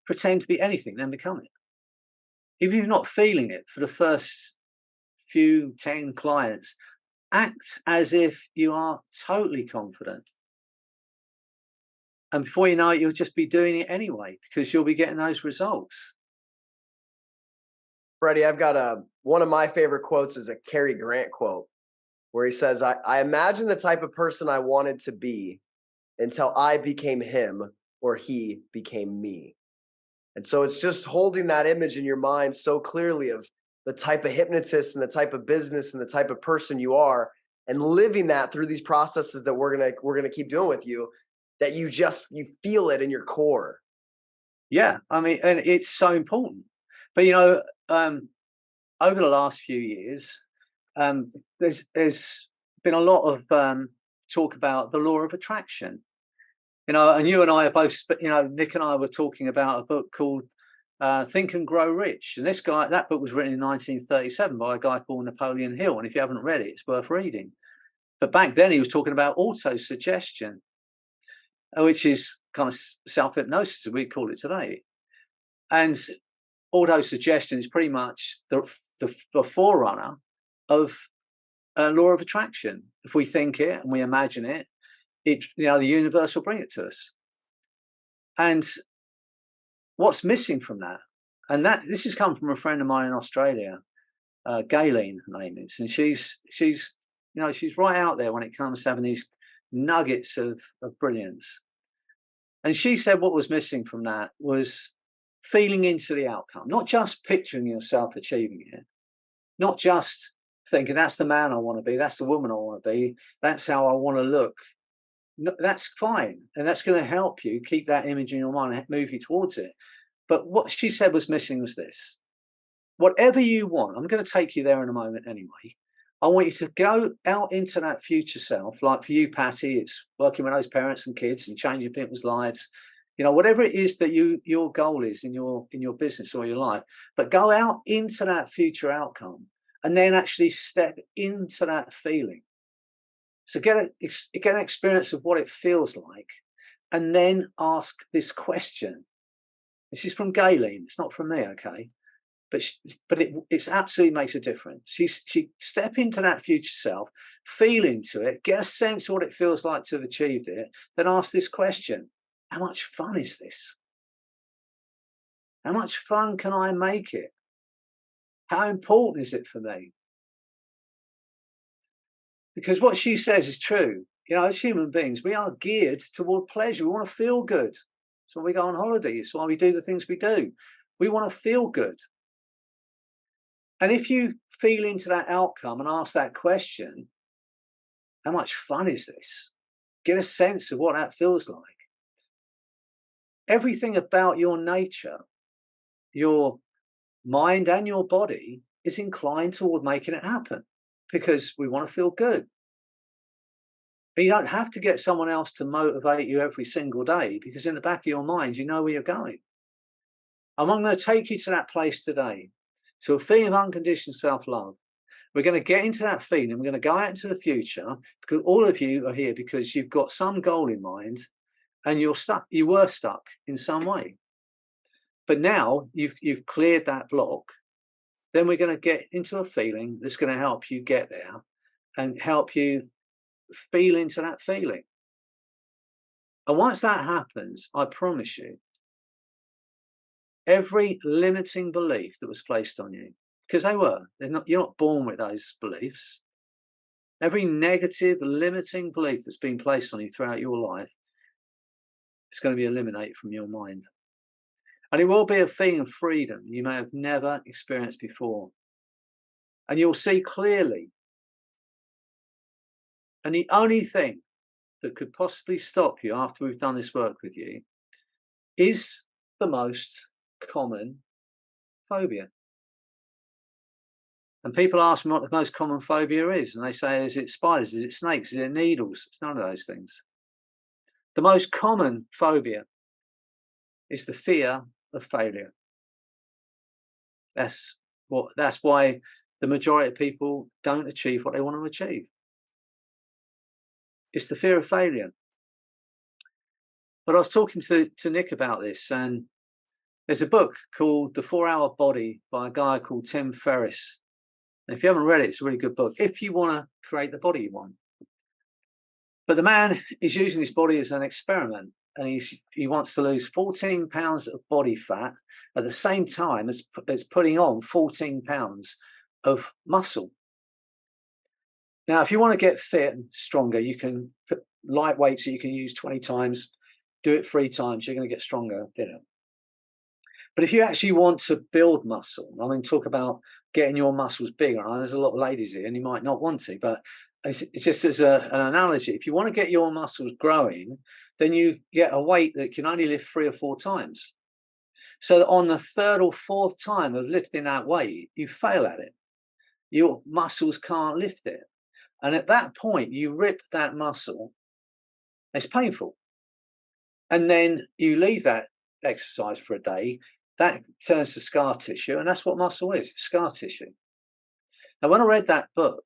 Pretend to be anything, then become it. If you're not feeling it for the first few 10 clients, act as if you are totally confident. And before you know it, you'll just be doing it anyway, because you'll be getting those results. Freddie, I've got one of my favorite quotes is a Cary Grant quote where he says, I imagine the type of person I wanted to be until I became him or he became me. And so it's just holding that image in your mind so clearly of the type of hypnotist and the type of business and the type of person you are, and living that through these processes that we're gonna keep doing with you, that you feel it in your core. Yeah, I mean, and it's so important. But over the last few years, there's been a lot of talk about the law of attraction. And you and I are both, Nick and I were talking about a book called Think and Grow Rich. And that book was written in 1937 by a guy called Napoleon Hill. And if you haven't read it, it's worth reading. But back then he was talking about auto-suggestion, which is kind of self-hypnosis, as we call it today. And auto-suggestion is pretty much the forerunner of law of attraction. If we think it and we imagine it, the universe will bring it to us. And what's missing from that, and this has come from a friend of mine in Australia, Gayleen, her name is, and she's right out there when it comes to having these nuggets of brilliance. And she said what was missing from that was feeling into the outcome, not just picturing yourself achieving it, not just thinking that's the man I want to be, that's the woman I want to be, that's how I want to look. No, that's fine, and that's going to help you keep that image in your mind and move you towards it. But what she said was missing was this: whatever you want, I'm going to take you there in a moment anyway. I want you to go out into that future self. Like for you, Patty, it's working with those parents and kids and changing people's lives. Whatever it is that your goal is in your business or your life, but go out into that future outcome and then actually step into that feeling. So get an experience of what it feels like, and then ask this question. This is from Gayleen. It's not from me, okay? But it absolutely makes a difference. She step into that future self, feel into it, get a sense of what it feels like to have achieved it, then ask this question: how much fun is this? How much fun can I make it? How important is it for me? Because what she says is true. You know, as human beings, we are geared toward pleasure. We want to feel good. So we go on holiday. It's why we do the things we do. We want to feel good. And if you feel into that outcome and ask that question, how much fun is this? Get a sense of what that feels like. Everything about your nature, your mind and your body is inclined toward making it happen because we want to feel good. But you don't have to get someone else to motivate you every single day, because in the back of your mind, you know where you're going. And I'm going to take you to that place today, to a feeling of unconditioned self-love. We're going to get into that feeling. We're going to go out into the future, because all of you are here because you've got some goal in mind and you're stuck. You were stuck in some way. But now you've cleared that block. Then we're going to get into a feeling that's going to help you get there and help you feel into that feeling. And once that happens, I promise you, every limiting belief that was placed on you, because you're not born with those beliefs. Every negative, limiting belief that's been placed on you throughout your life, it's going to be eliminated from your mind. And it will be a feeling of freedom you may have never experienced before. And you'll see clearly. And the only thing that could possibly stop you after we've done this work with you is the most common phobia. And people ask me what the most common phobia is, and they say, is it spiders, is it snakes, is it needles? It's none of those things. The most common phobia is the fear of failure. That's why the majority of people don't achieve what they want to achieve. It's the fear of failure. But I was talking to Nick about this, and there's a book called The 4-Hour Body by a guy called Tim Ferriss. And if you haven't read it, it's a really good book if you want to create the body you want. But the man is using his body as an experiment, and he wants to lose 14 pounds of body fat at the same time as putting on 14 pounds of muscle. Now, if you want to get fit and stronger, you can put light weights that you can use 20 times, do it 3 times, you're going to get stronger, But if you actually want to build muscle, I mean, talk about getting your muscles bigger. There's a lot of ladies here, and you might not want to, but it's just as an analogy. If you want to get your muscles growing, then you get a weight that can only lift 3 or 4 times. So that on the 3rd or 4th time of lifting that weight, you fail at it. Your muscles can't lift it. And at that point, you rip that muscle. It's painful. And then you leave that exercise for a day. That turns to scar tissue, and that's what muscle is, scar tissue. Now, when I read that book,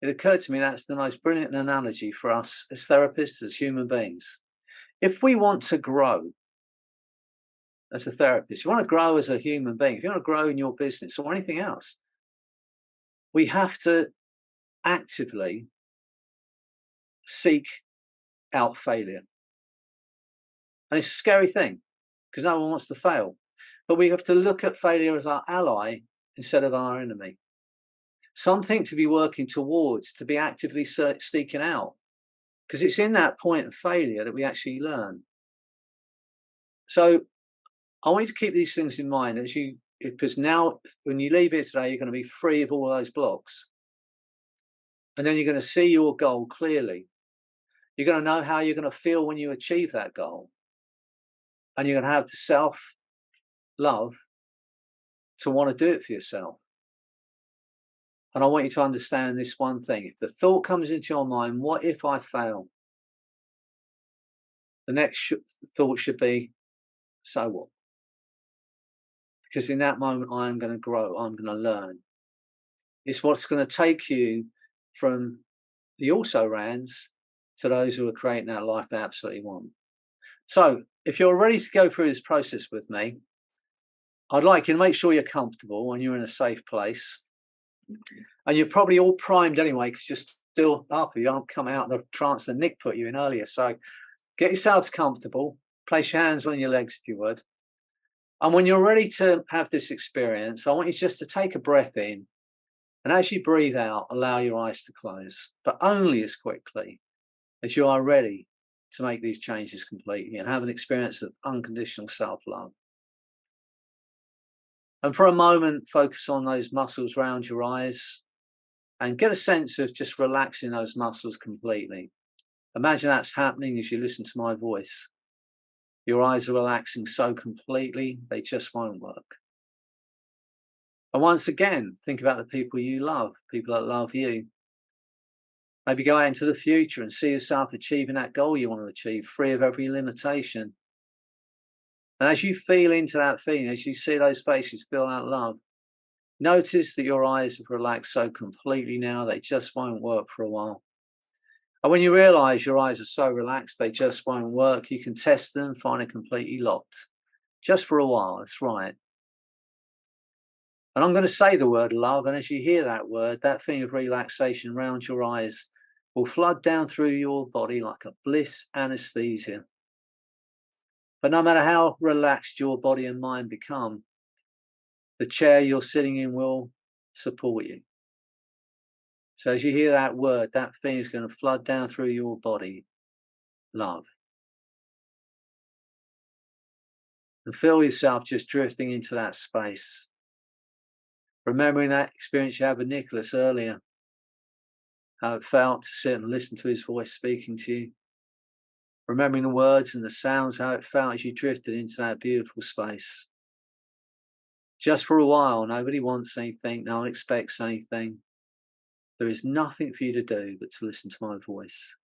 it occurred to me that's the most brilliant analogy for us as therapists, as human beings. If we want to grow as a therapist, if you want to grow as a human being, if you want to grow in your business or anything else, we have to actively seek out failure. And it's a scary thing because no one wants to fail. But we have to look at failure as our ally instead of our enemy. Something to be working towards, to be actively seeking out. Because it's in that point of failure that we actually learn. So I want you to keep these things in mind because now when you leave here today, you're going to be free of all those blocks. And then you're going to see your goal clearly. You're going to know how you're going to feel when you achieve that goal. And you're going to have the self-love to want to do it for yourself. And I want you to understand this one thing. If the thought comes into your mind, what if I fail? The next thought should be, so what? Because in that moment, I am going to grow. I'm going to learn. It's what's going to take you from the also-rans to those who are creating that life they absolutely want. So if you're ready to go through this process with me, I'd like you to make sure you're comfortable and you're in a safe place. And you're probably all primed anyway, because you're still up. You haven't come out of the trance that Nick put you in earlier. So get yourselves comfortable. Place your hands on your legs if you would. And when you're ready to have this experience, I want you just to take a breath in. And as you breathe out, allow your eyes to close, but only as quickly as you are ready to make these changes completely and have an experience of unconditional self-love. And for a moment, focus on those muscles around your eyes and get a sense of just relaxing those muscles completely. Imagine that's happening as you listen to my voice. Your eyes are relaxing so completely, they just won't work. And once again, think about the people you love, people that love you. Maybe go out into the future and see yourself achieving that goal you want to achieve, free of every limitation. And as you feel into that feeling, as you see those faces feel that love, notice that your eyes have relaxed so completely now, they just won't work for a while. And when you realize your eyes are so relaxed, they just won't work, you can test them, find it completely locked. Just for a while, that's right. And I'm going to say the word love, and as you hear that word, that feeling of relaxation around your eyes will flood down through your body like a bliss anesthesia. But no matter how relaxed your body and mind become, the chair you're sitting in will support you. So as you hear that word, that feeling is going to flood down through your body, love. And feel yourself just drifting into that space. Remembering that experience you had with Nicholas earlier, how it felt to sit and listen to his voice speaking to you. Remembering the words and the sounds, how it felt as you drifted into that beautiful space. Just for a while, nobody wants anything, no one expects anything. There is nothing for you to do but to listen to my voice.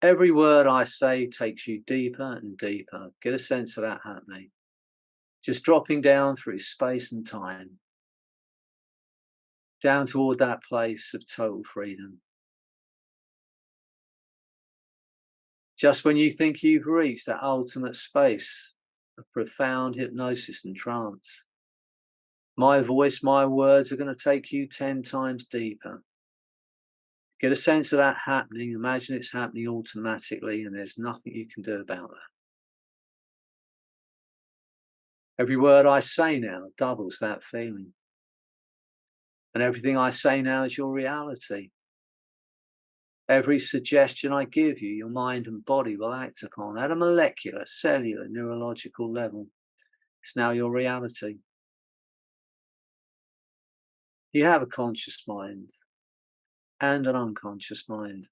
Every word I say takes you deeper and deeper. Get a sense of that happening. Just dropping down through space and time, down toward that place of total freedom. Just when you think you've reached that ultimate space of profound hypnosis and trance, my voice, my words are going to take you 10 times deeper. Get a sense of that happening. Imagine it's happening automatically and there's nothing you can do about that. Every word I say now doubles that feeling. And everything I say now is your reality. Every suggestion I give you, your mind and body will act upon at a molecular, cellular, neurological level. It's now your reality. You have a conscious mind and an unconscious mind.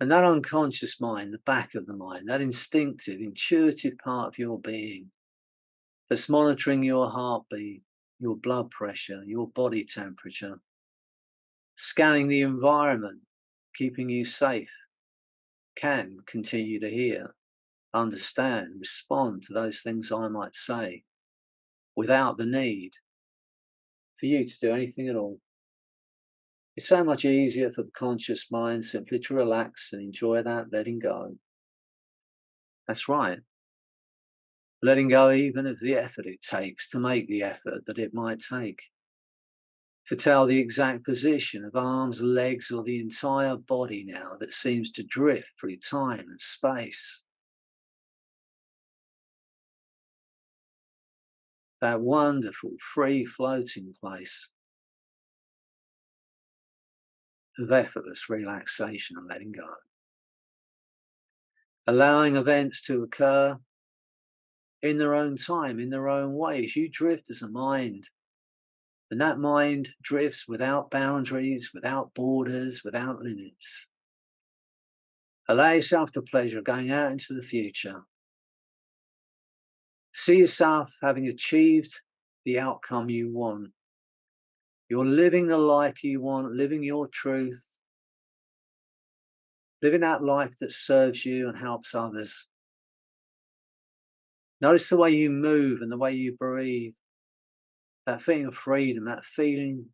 And that unconscious mind, the back of the mind, that instinctive, intuitive part of your being that's monitoring your heartbeat, your blood pressure, your body temperature, scanning the environment, keeping you safe, can continue to hear, understand, respond to those things I might say without the need for you to do anything at all. It's so much easier for the conscious mind simply to relax and enjoy that letting go. That's right. Letting go even of the effort it takes to make the effort that it might take. To tell the exact position of arms, legs, or the entire body now that seems to drift through time and space. That wonderful, free floating place of effortless relaxation and letting go. Allowing events to occur in their own time, in their own ways. You drift as a mind. And that mind drifts without boundaries, without borders, without limits. Allow yourself the pleasure of going out into the future. See yourself having achieved the outcome you want. You're living the life you want, living your truth, living that life that serves you and helps others. Notice the way you move and the way you breathe. That feeling of freedom, that feeling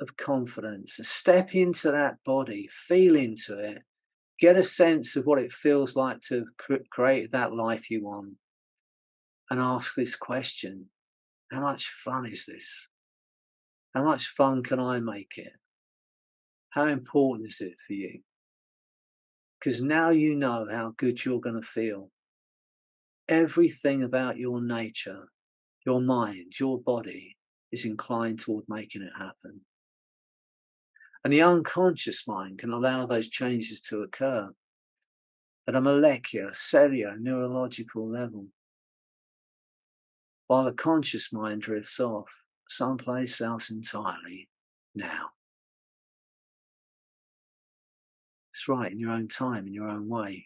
of confidence. Step into that body, feel into it, get a sense of what it feels like to create that life you want, and ask this question: how much fun is this? How much fun can I make it? How important is it for you? Because now you know how good you're going to feel. Everything about your nature, your mind, your body is inclined toward making it happen. And the unconscious mind can allow those changes to occur at a molecular, cellular, neurological level, while the conscious mind drifts off someplace else entirely now. It's right, in your own time, in your own way.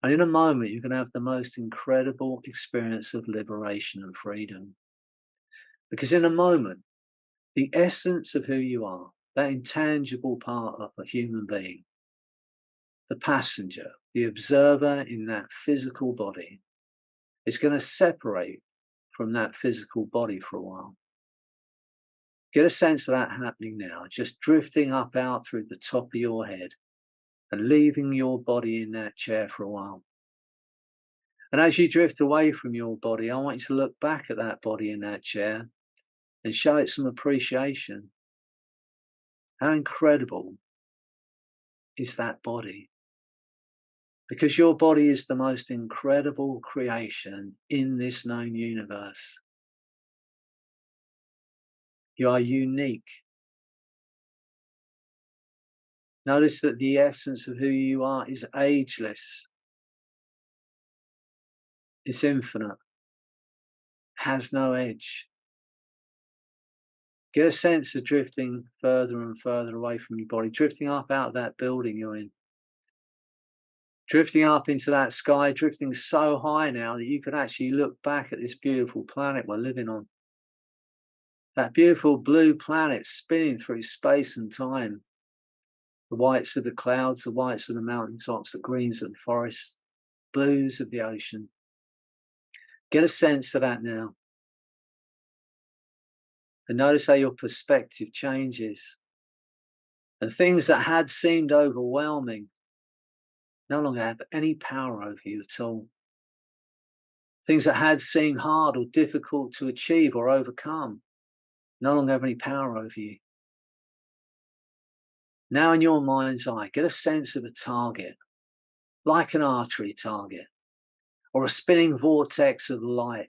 And in a moment, you're going to have the most incredible experience of liberation and freedom. Because in a moment, the essence of who you are, that intangible part of a human being, the passenger, the observer in that physical body, is going to separate from that physical body for a while. Get a sense of that happening now, just drifting up out through the top of your head and leaving your body in that chair for a while. And as you drift away from your body, I want you to look back at that body in that chair and show it some appreciation. How incredible is that body? Because your body is the most incredible creation in this known universe. You are unique. Notice that the essence of who you are is ageless. It's infinite. Has no edge. Get a sense of drifting further and further away from your body, drifting up out of that building you're in. Drifting up into that sky, drifting so high now that you can actually look back at this beautiful planet we're living on. That beautiful blue planet spinning through space and time. The whites of the clouds, the whites of the mountaintops, the greens of the forests, blues of the ocean. Get a sense of that now. And notice how your perspective changes. And things that had seemed overwhelming no longer have any power over you at all. Things that had seemed hard or difficult to achieve or overcome no longer have any power over you. Now in your mind's eye, get a sense of a target, like an archery target, or a spinning vortex of light.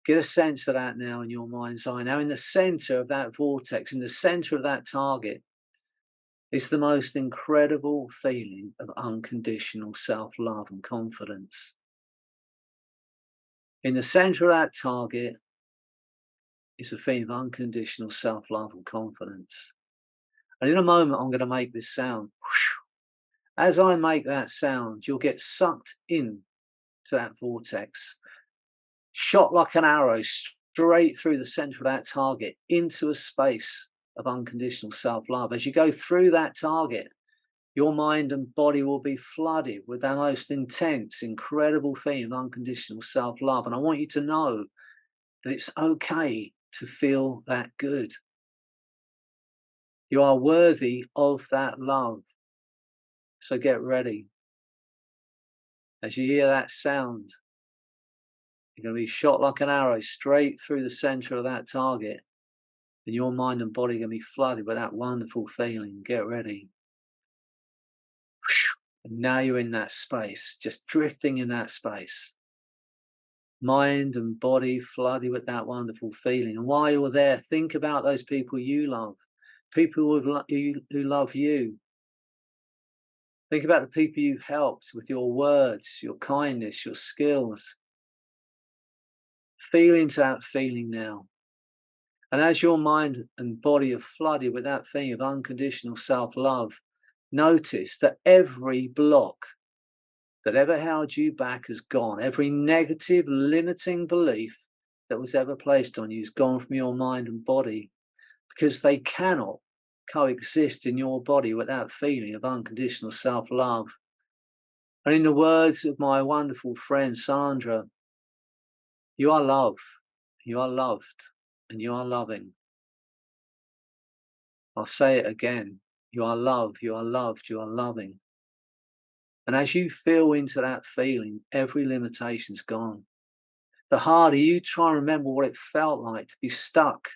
Get a sense of that now in your mind's eye. Now in the center of that vortex, in the center of that target, is the most incredible feeling of unconditional self-love and confidence. In the center of that target is a feeling of unconditional self-love and confidence. And in a moment, I'm going to make this sound. As I make that sound, you'll get sucked in to that vortex, shot like an arrow straight through the center of that target into a space of unconditional self-love. As you go through that target, your mind and body will be flooded with that most intense, incredible feeling of unconditional self-love. And I want you to know that it's okay to feel that good. You are worthy of that love. So get ready. As you hear that sound, you're going to be shot like an arrow straight through the center of that target. And your mind and body are going to be flooded with that wonderful feeling. Get ready. And now you're in that space, just drifting in that space. Mind and body flooded with that wonderful feeling. And while you're there, think about those people you love, people who love you. Think about the people you've helped with your words, your kindness, your skills. Feel into that feeling now. And as your mind and body are flooded with that feeling of unconditional self-love, notice that every block that ever held you back has gone. Every negative, limiting belief that was ever placed on you has gone from your mind and body, because they cannot coexist in your body with that feeling of unconditional self-love. And in the words of my wonderful friend Sandra, you are love, you are loved, and you are loving. I'll say it again. You are loved, you are loved, you are loving. And as you feel into that feeling, every limitation's gone. The harder you try and remember what it felt like to be stuck,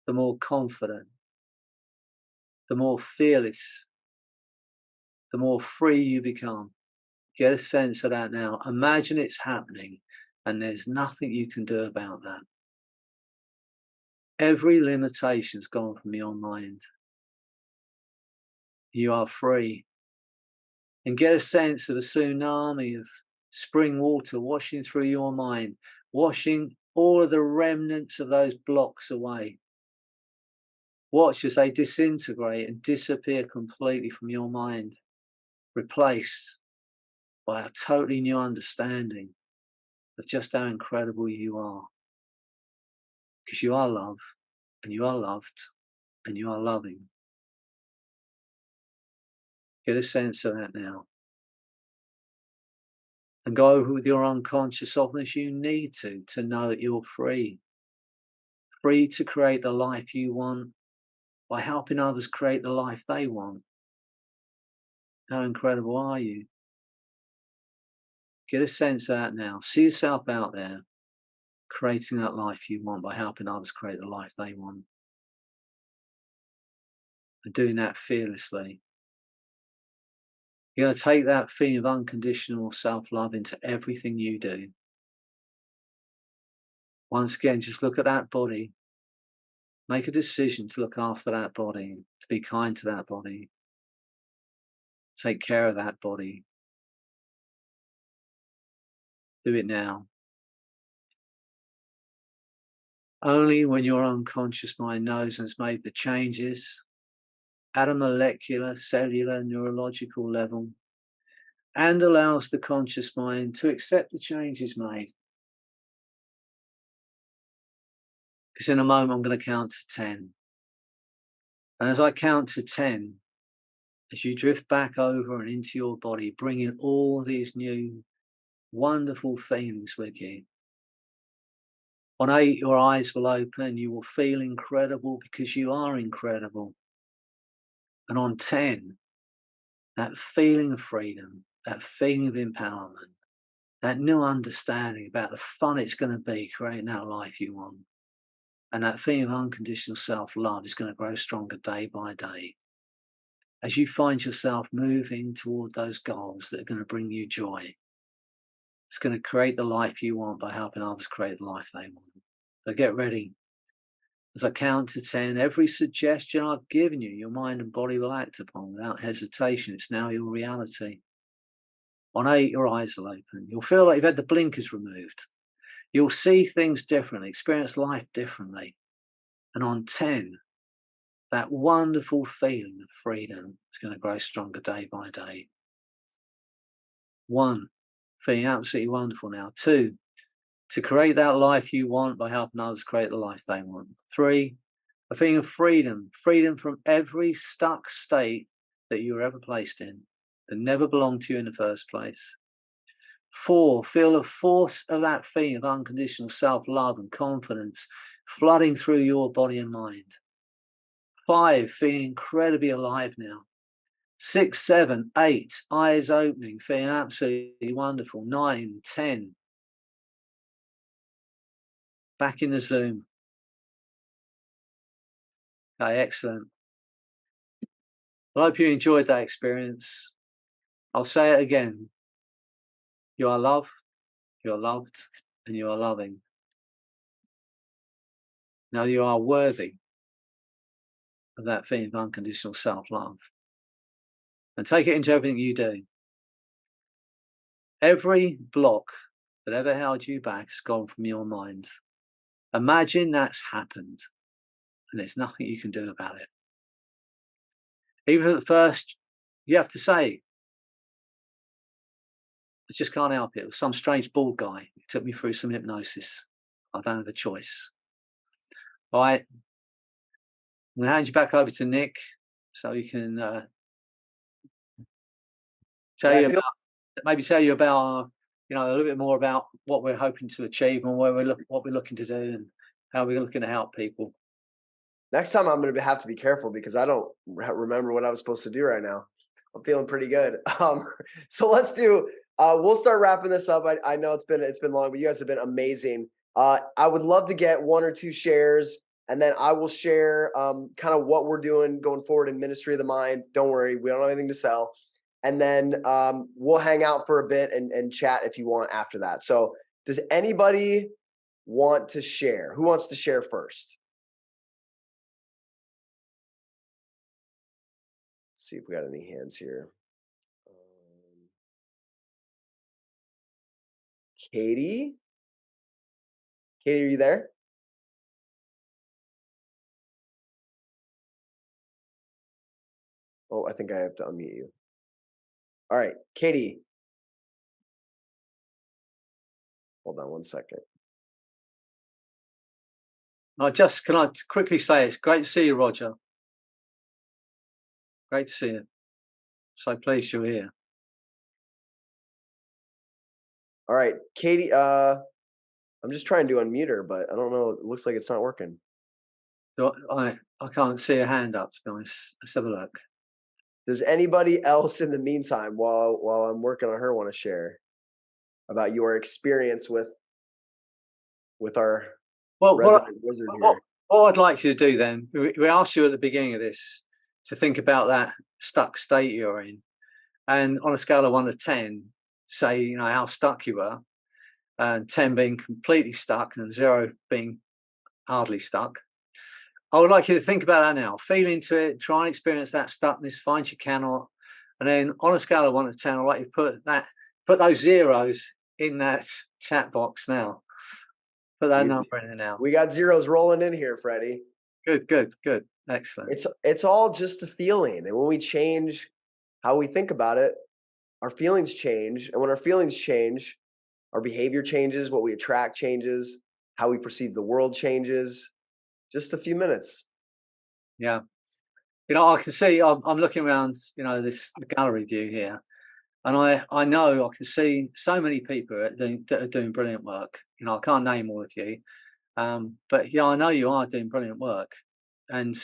the more confident, the more fearless, the more free you become. Get a sense of that now. Imagine it's happening and there's nothing you can do about that. Every limitation's gone from your mind. You are free. And get a sense of a tsunami of spring water washing through your mind, washing all of the remnants of those blocks away. Watch as they disintegrate and disappear completely from your mind, replaced by a totally new understanding of just how incredible you are. Because you are love, and you are loved, and you are loving. Get a sense of that now. And go over with your unconscious often as you need to know that you're free. Free to create the life you want by helping others create the life they want. How incredible are you? Get a sense of that now. See yourself out there creating that life you want by helping others create the life they want. And doing that fearlessly. You're going to take that feeling of unconditional self-love into everything you do. Once again, just look at that body. Make a decision to look after that body, to be kind to that body. Take care of that body. Do it now. Only when your unconscious mind knows and has made the changes at a molecular, cellular, neurological level, and allows the conscious mind to accept the changes made. Because in a moment, I'm going to count to 10. And as I count to 10, as you drift back over and into your body, bringing all these new wonderful feelings with you. On 8, your eyes will open. You will feel incredible because you are incredible. And on 10, that feeling of freedom, that feeling of empowerment, that new understanding about the fun it's going to be creating that life you want. And that feeling of unconditional self-love is going to grow stronger day by day. As you find yourself moving toward those goals that are going to bring you joy. It's going to create the life you want by helping others create the life they want. So get ready. As I count to 10, every suggestion I've given you, your mind and body will act upon without hesitation. It's now your reality. On 8, your eyes will open. You'll feel like you've had the blinkers removed. You'll see things differently, experience life differently. And on 10, that wonderful feeling of freedom is going to grow stronger day by day. 1, feeling absolutely wonderful now. 2, to create that life you want by helping others create the life they want. 3, a feeling of freedom, freedom from every stuck state that you were ever placed in, that never belonged to you in the first place. 4, feel the force of that feeling of unconditional self-love and confidence flooding through your body and mind. 5, feeling incredibly alive now. 6, 7, 8, eyes opening, feeling absolutely wonderful. 9, 10. Back in the Zoom. Okay, excellent. I hope you enjoyed that experience. I'll say it again. You are loved, you are loved, and you are loving. Now you are worthy of that feeling of unconditional self-love. And take it into everything you do. Every block that ever held you back has gone from your mind. Imagine that's happened, and there's nothing you can do about it. Even at first, you have to say, I just can't help it. It was some strange bald guy who took me through some hypnosis. I don't have a choice. All right. I'm going to hand you back over to Nick so he can tell you about, a little bit more about what we're hoping to achieve and what we're looking to do and how we're looking to help people. Next time I'm going to have to be careful because I don't remember what I was supposed to do right now. I'm feeling pretty good. So let's do. We'll start wrapping this up. I know it's been long, but you guys have been amazing. I would love to get 1 or 2 shares, and then I will share kind of what we're doing going forward in Ministry of the Mind. Don't worry, we don't have anything to sell. And then we'll hang out for a bit and chat if you want after that. So does anybody want to share? Who wants to share first? Let's see if we got any hands here. Katie? Katie, are you there? Oh, I think I have to unmute you. All right, Katie. Hold on 1 second. Can I quickly say it's great to see you, Roger. Great to see you. So pleased you're here. All right, Katie, I'm just trying to unmute her, but I don't know. It looks like it's not working. I can't see a hand up, to be honest. Let's have a look. Does anybody else in the meantime, while I'm working on her, want to share about your experience with our resident wizard here? What I'd like you to do then, we asked you at the beginning of this to think about that stuck state you're in. And on a scale of 1 to 10, say, how stuck you were, and 10 being completely stuck and 0 being hardly stuck. I would like you to think about that now. Feel into it, try and experience that stuckness, find you cannot. And then on a scale of 1 to 10, I'd like you to put those zeros in that chat box now. Put that number in there now. We got zeros rolling in here, Freddie. Good. Excellent. It's all just a feeling. And when we change how we think about it, our feelings change. And when our feelings change, our behavior changes, what we attract changes, how we perceive the world changes. Just a few minutes. Yeah. I can see, I'm looking around, this gallery view here. And I know I can see so many people that are doing brilliant work. I can't name all of you. But I know you are doing brilliant work. And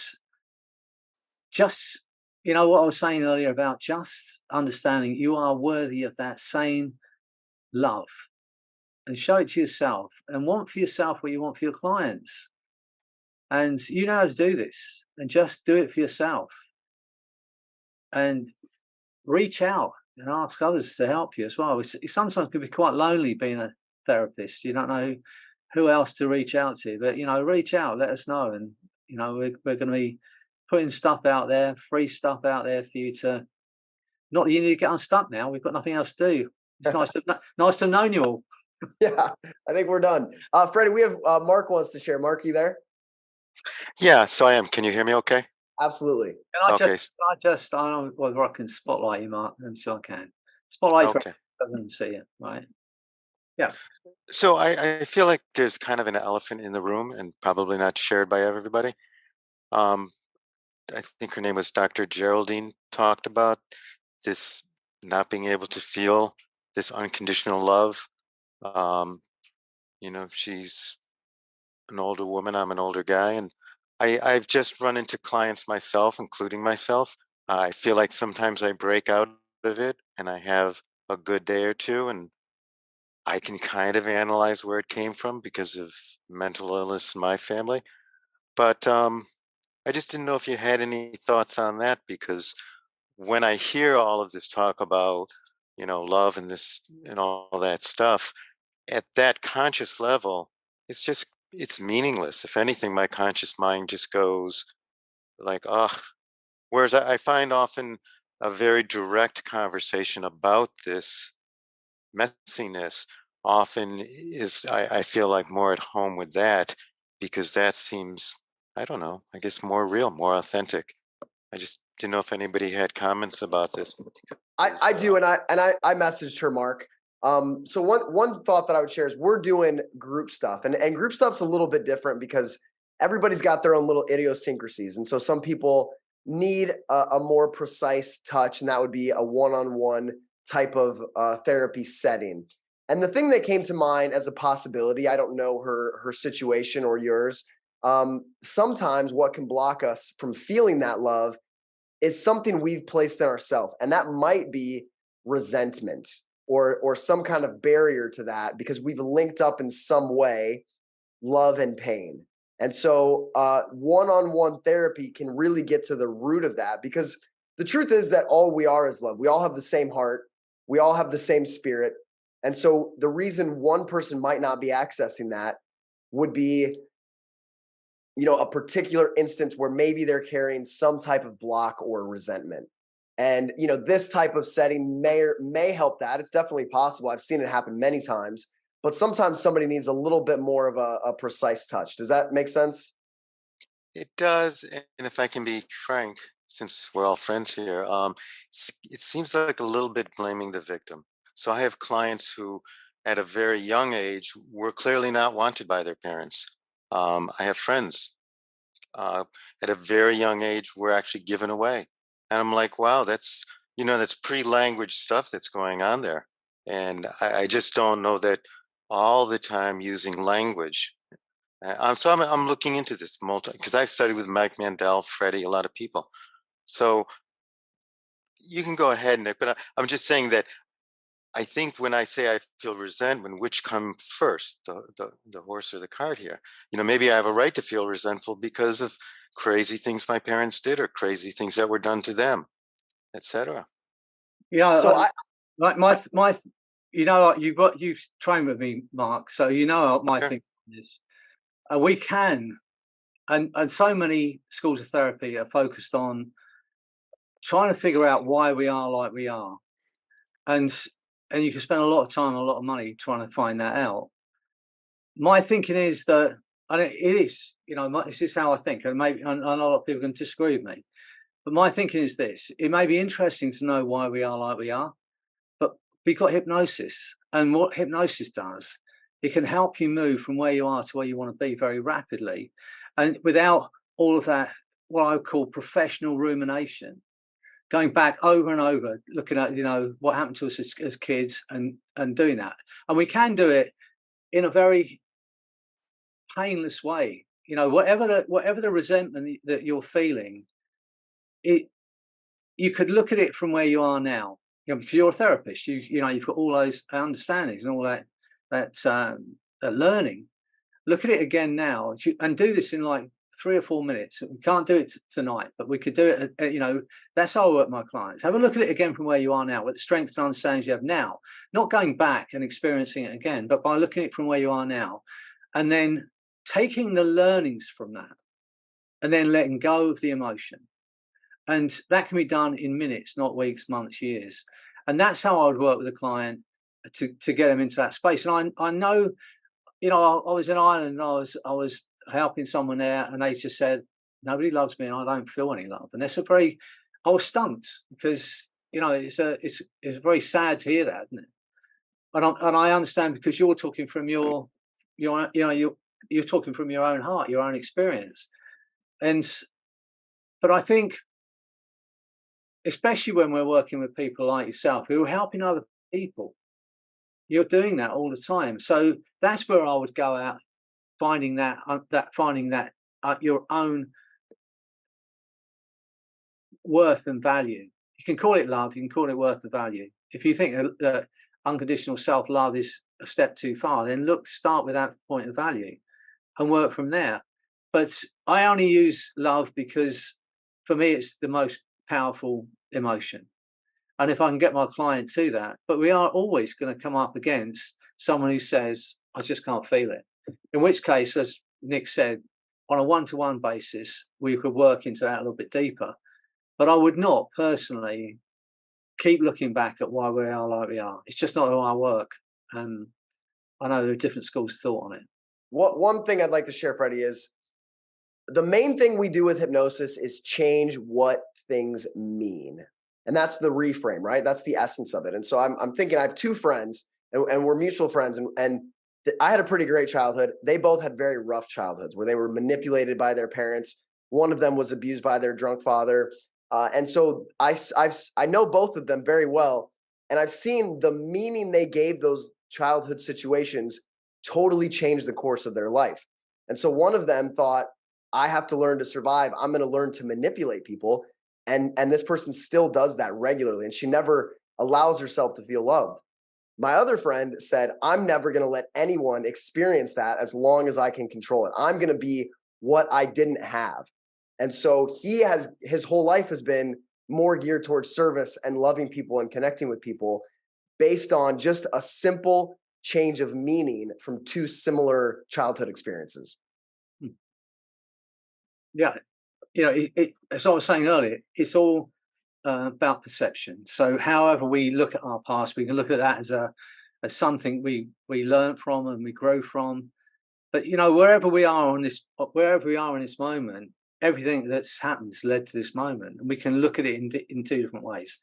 just, what I was saying earlier about just understanding you are worthy of that same love, and show it to yourself and want for yourself what you want for your clients. And you know how to do this, and just do it for yourself. And reach out and ask others to help you as well. It sometimes can be quite lonely being a therapist. You don't know who else to reach out to, but reach out, let us know, and we're going to be putting stuff out there, free stuff out there for you to. Not that you need to get unstuck now. We've got nothing else to do. It's nice to have known you all. Yeah, I think we're done. Freddie, we have Mark wants to share. Mark, you there? Yeah, so I am. Can you hear me okay? Absolutely. I don't know whether I can spotlight you, Mark. I'm sure I can. Spotlight you, doesn't see it, right? Yeah. So I feel like there's kind of an elephant in the room and probably not shared by everybody. I think her name was Dr. Geraldine, talked about this not being able to feel this unconditional love. She's an older woman, I'm an older guy, and I've just run into clients myself, including myself. I feel like sometimes I break out of it and I have a good day or two, and I can kind of analyze where it came from because of mental illness in my family. But I just didn't know if you had any thoughts on that, because when I hear all of this talk about, love and this and all that stuff, at that conscious level, it's meaningless. If anything, my conscious mind just goes like, oh, whereas I find often a very direct conversation about this messiness often is, I feel like more at home with that, because that seems, I don't know, I guess more real, more authentic. I just didn't know if anybody had comments about this. I do, and I messaged her, Mark. So one thought that I would share is we're doing group stuff, and group stuff's a little bit different because everybody's got their own little idiosyncrasies, and so some people need a more precise touch, and that would be a one-on-one type of therapy setting. And the thing that came to mind as a possibility, I don't know her situation or yours, sometimes what can block us from feeling that love is something we've placed in ourselves, and that might be resentment or some kind of barrier to that, because we've linked up in some way love and pain. And so one-on-one therapy can really get to the root of that, because the truth is that all we are is love. We all have the same heart. We all have the same spirit. And so the reason one person might not be accessing that would be, a particular instance where maybe they're carrying some type of block or resentment. And, this type of setting may help that. It's definitely possible. I've seen it happen many times, but sometimes somebody needs a little bit more of a precise touch. Does that make sense? It does. And if I can be frank, since we're all friends here, it seems like a little bit blaming the victim. So I have clients who, at a very young age, were clearly not wanted by their parents. I have friends at a very young age were actually given away. And I'm like, wow, that's pre-language stuff that's going on there. And I just don't know that all the time using language. So I'm looking into this because I studied with Mike Mandel, Freddie, a lot of people. So you can go ahead, Nick, but I'm just saying that I think when I say I feel resentment, which come first, the horse or the cart here? Maybe I have a right to feel resentful because of crazy things my parents did or crazy things that were done to them, etc. Yeah. So you've trained with me, Mark. So my Sure. thinking is we can, and so many schools of therapy are focused on trying to figure out why we are like we are, and you can spend a lot of time and a lot of money trying to find that out. My thinking is that, and it is, this is how I think, and maybe I know a lot of people can disagree with me, but my thinking is this: it may be interesting to know why we are like we are, but we've got hypnosis, and what hypnosis does, it can help you move from where you are to where you want to be very rapidly, and without all of that, what I would call professional rumination, going back over and over, looking at what happened to us as kids, and doing that. And we can do it in a very painless way. Whatever the resentment that you're feeling, you could look at it from where you are now, because you're a therapist. You've got all those understandings and all that learning. Look at it again now, and do this in like 3 or 4 minutes. We can't do it tonight, but we could do it. That's how I work with my clients. Have a look at it again from where you are now, with the strength and understanding you have now, not going back and experiencing it again, but by looking at it from where you are now, and then taking the learnings from that, and then letting go of the emotion. And that can be done in minutes, not weeks, months, years. And that's how I would work with a client to get them into that space. And I know, I was in Ireland, and I was helping someone there, and they just said, nobody loves me and I don't feel any love. And I was stumped, because it's very sad to hear that, isn't it? And I understand, because you're talking from you're talking from your own heart, your own experience. But I think, especially when we're working with people like yourself who are helping other people, you're doing that all the time. So that's where I would go out, finding that your own worth and value. You can call it love, you can call it worth and value. If you think that unconditional self-love is a step too far, then start with that point of value and work from there. But I only use love because, for me, it's the most powerful emotion. And if I can get my client to that, but we are always going to come up against someone who says, I just can't feel it. In which case, as Nick said, on a one-to-one basis, we could work into that a little bit deeper. But I would not personally keep looking back at why we are like we are. It's just not how I work. I know there are different schools of thought on it. One thing I'd like to share, Freddie, is the main thing we do with hypnosis is change what things mean. And that's the reframe, right? That's the essence of it. And so I'm thinking, I have 2 friends, and we're mutual friends, and I had a pretty great childhood. They both had very rough childhoods where they were manipulated by their parents. One of them was abused by their drunk father. And so I know both of them very well. And I've seen the meaning they gave those childhood situations totally change the course of their life. And so one of them thought, I have to learn to survive. I'm going to learn to manipulate people. And this person still does that regularly, and she never allows herself to feel loved. My other friend said, I'm never going to let anyone experience that as long as I can control it. I'm going to be what I didn't have. And so his whole life has been more geared towards service and loving people and connecting with people based on just a simple change of meaning from two similar childhood experiences. Yeah. As I was saying earlier, it's all about perception. So however we look at our past, we can look at that as something we learn from and we grow from. But wherever we are in this moment, everything that's happened has led to this moment, and we can look at it in two different ways.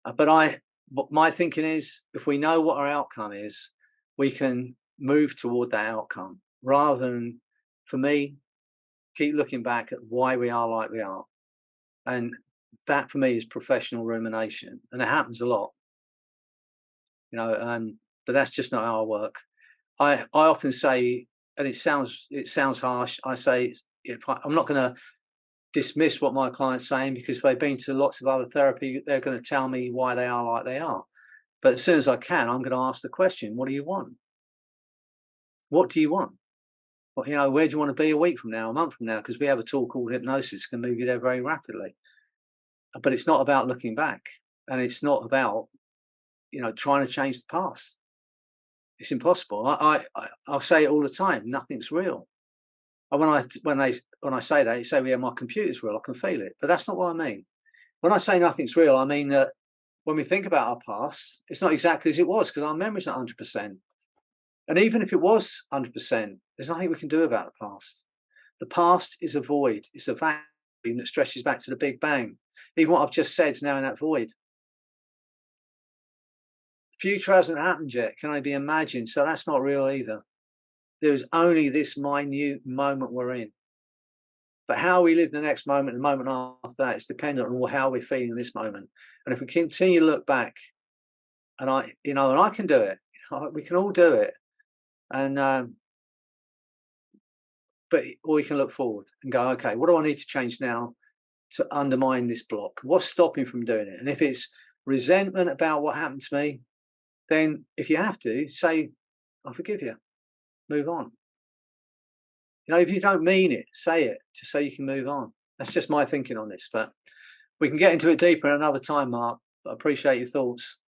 What my thinking is, if we know what our outcome is, we can move toward that outcome rather than, for me, keep looking back at why we are like we are. And that for me is professional rumination, and it happens a lot, but that's just not how I work. I often say, and it sounds harsh, I say, I'm not going to dismiss what my client's saying, because if they've been to lots of other therapy, they're going to tell me why they are like they are. But as soon as I can, I'm going to ask the question, what do you want? What do you want? Well, where do you want to be a week from now, a month from now? Because we have a tool called Hypnosis, can move you there very rapidly. But it's not about looking back, and it's not about, trying to change the past. It's impossible. I'll say it all the time. Nothing's real. And when I say that, you say, yeah, my computer's real. I can feel it. But that's not what I mean. When I say nothing's real, I mean that when we think about our past, it's not exactly as it was, because our memory's not 100%. And even if it was 100%, there's nothing we can do about the past. The past is a void. It's a vacuum that stretches back to the Big Bang. Even what I've just said is now in that void. The future hasn't happened yet. Can only be imagined. So that's not real either. There is only this minute moment we're in. But how we live the next moment, the moment after that, is dependent on how we're feeling in this moment. And if we continue to look back, and I can do it. We can all do it. And or we can look forward and go, okay, what do I need to change now to undermine this block? What's stopping from doing it? And if it's resentment about what happened to me, then if you have to, say, I forgive you, move on. If you don't mean it, say it, just so you can move on. That's just my thinking on this, but we can get into it deeper another time, Mark. But I appreciate your thoughts.